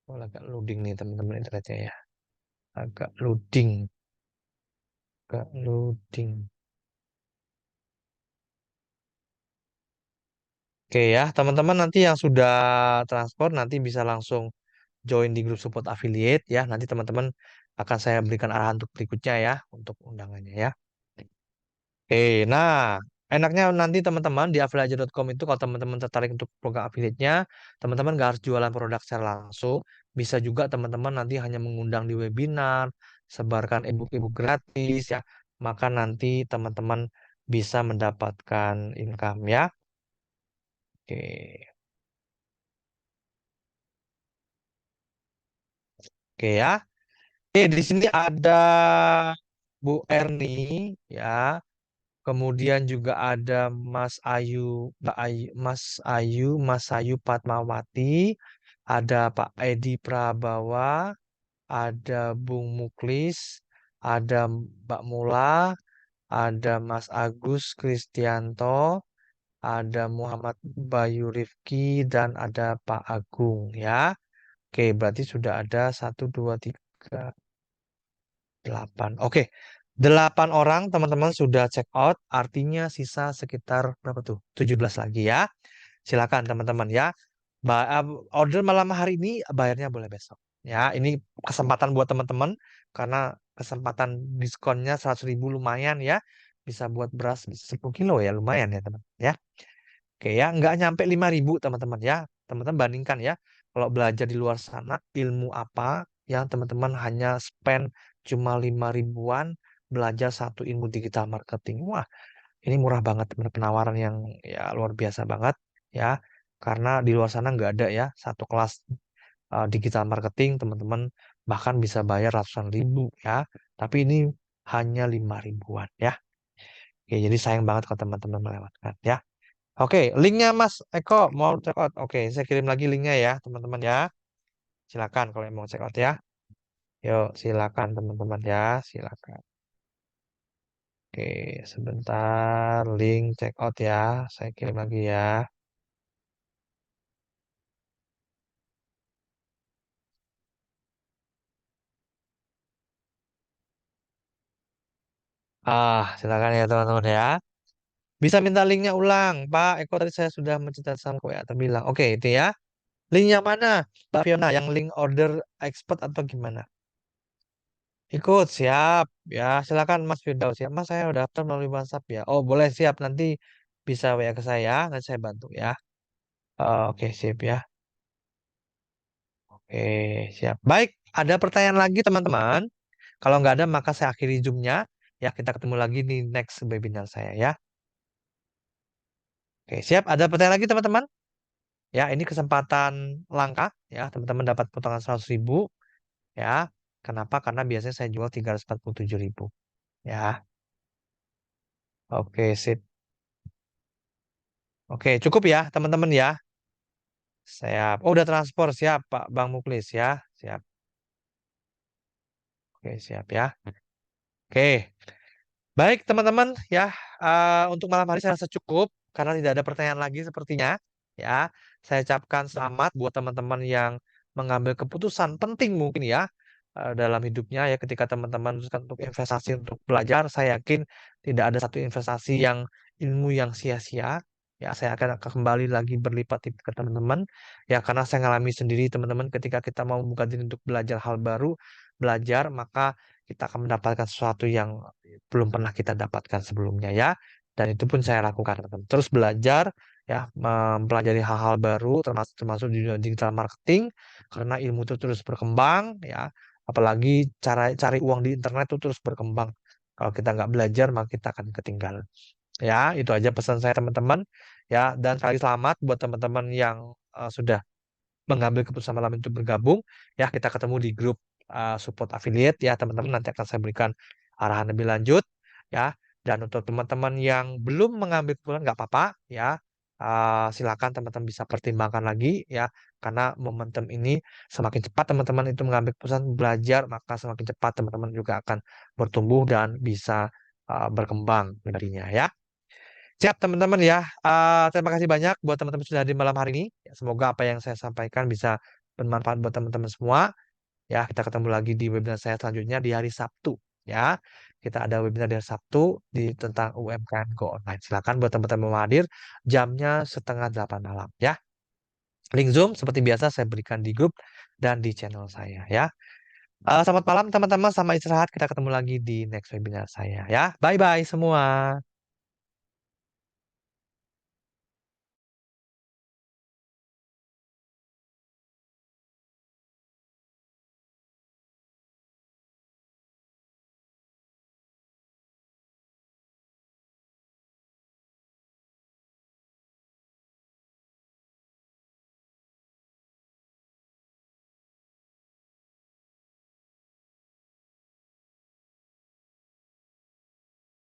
Oh, agak loading nih teman-teman internetnya ya. Agak loading, agak loading. Oke ya, teman-teman nanti yang sudah transport nanti bisa langsung join di grup support affiliate ya. Nanti teman-teman akan saya berikan arahan untuk berikutnya ya, untuk undangannya ya. Oke, nah enaknya nanti teman-teman di affiliate.com itu kalau teman-teman tertarik untuk program affiliate-nya, teman-teman nggak harus jualan produk secara langsung. Bisa juga teman-teman nanti hanya mengundang di webinar, sebarkan ebook-ebook gratis ya. Maka nanti teman-teman bisa mendapatkan income ya. Oke, oke ya. Oke, di sini ada Bu Erni ya. Kemudian juga ada Mas Ayu, Mbak Ayu, Mas Ayu Fatmawati, ada Pak Edi Prabawa, ada Bung Muklis, ada Mbak Mula, ada Mas Agus Kristianto, ada Muhammad Bayu Rifki, dan ada Pak Agung ya. Oke, berarti sudah ada 1, 2, 3, 8. Oke, 8 orang teman-teman sudah check out. Artinya sisa sekitar berapa tuh? 17 lagi ya. Silakan teman-teman ya. Order malam hari ini bayarnya boleh besok. Ya, ini kesempatan buat teman-teman karena kesempatan diskonnya 100.000 lumayan ya. Bisa buat beras 10 kilo ya, lumayan ya teman. Ya. Oke ya, nggak nyampe 5.000 teman-teman ya. Teman-teman bandingkan ya. Kalau belajar di luar sana, ilmu apa yang teman-teman hanya spend cuma 5 ribuan belajar satu ilmu digital marketing. Wah, ini murah banget, bener, penawaran yang ya luar biasa banget ya. Karena di luar sana nggak ada ya satu kelas digital marketing, teman-teman bahkan bisa bayar ratusan ribu ya. Tapi ini hanya 5 ribuan ya. Oke, jadi sayang banget kalau teman-teman melewatkan ya. Oke, linknya Mas Eko mau check out. Oke, saya kirim lagi linknya ya, teman-teman ya. Silakan kalau yang mau check out ya. Yuk, silakan teman-teman ya, silakan. Oke, sebentar, link check out ya. Saya kirim lagi ya. Silakan ya teman-teman ya. Bisa minta linknya ulang, Pak Eko tadi saya sudah mencetak sama WA terbilang. Oke, itu ya. Link yang mana, Mbak Fiona? Yang link order expert atau gimana? Ikut, siap. Ya, silakan Mas Firdaus ya. Mas, saya udah daftar melalui WhatsApp ya. Oh, boleh siap. Nanti bisa WA ke saya, nanti saya bantu ya. Oke, sip ya. Oke, siap. Baik, ada pertanyaan lagi teman-teman. Kalau nggak ada, maka saya akhiri Zoom-nya. Ya, kita ketemu lagi di next webinar saya ya. Oke, siap. Ada pertanyaan lagi teman-teman? Ya, ini kesempatan langka ya. Teman-teman dapat potongan 100.000 ya. Kenapa? Karena biasanya saya jual 347.000 ya. Oke, sip. Oke, cukup ya teman-teman ya. Siap. Oh, udah transport. Siap, Pak Bang Muklis ya. Siap. Oke, siap ya. Oke. Baik, teman-teman ya. Untuk malam hari saya rasa cukup karena tidak ada pertanyaan lagi sepertinya. Ya, saya ucapkan selamat buat teman-teman yang mengambil keputusan penting mungkin ya dalam hidupnya ya ketika teman-teman memutuskan untuk investasi untuk belajar. Saya yakin tidak ada satu investasi yang ilmu yang sia-sia. Ya, saya akan kembali lagi berlipat tipe ke teman-teman. Ya, karena saya ngalami sendiri teman-teman ketika kita mau membuka diri untuk belajar hal baru, belajar maka kita akan mendapatkan sesuatu yang belum pernah kita dapatkan sebelumnya ya. Dan itu pun saya lakukan teman-teman. Terus belajar ya, mempelajari hal-hal baru termasuk termasuk di dunia digital marketing karena ilmu itu terus berkembang ya. Apalagi cara cari uang di internet itu terus berkembang. Kalau kita nggak belajar maka kita akan ketinggalan. Ya, itu aja pesan saya teman-teman. Ya, dan sekali lagi selamat buat teman-teman yang sudah mengambil keputusan malam itu bergabung. Ya, kita ketemu di grup support affiliate ya, teman-teman. Nanti akan saya berikan arahan lebih lanjut ya. Dan untuk teman-teman yang belum mengambil keputusan nggak apa-apa ya. Silakan teman-teman bisa pertimbangkan lagi ya, karena momentum ini semakin cepat teman-teman itu mengambil keputusan belajar, maka semakin cepat teman-teman juga akan bertumbuh dan bisa berkembang darinya ya. Siap teman-teman ya. Terima kasih banyak buat teman-teman sudah hadir malam hari ini. Ya, semoga apa yang saya sampaikan bisa bermanfaat buat teman-teman semua. Ya, kita ketemu lagi di webinar saya selanjutnya di hari Sabtu. Ya, kita ada webinar di hari Sabtu tentang UMKM Go Online. Silakan buat teman-teman mau hadir jamnya 7:30 malam. Ya, link Zoom seperti biasa saya berikan di grup dan di channel saya. Ya, selamat malam teman-teman. Sama istirahat. Kita ketemu lagi di next webinar saya. Ya, bye bye semua.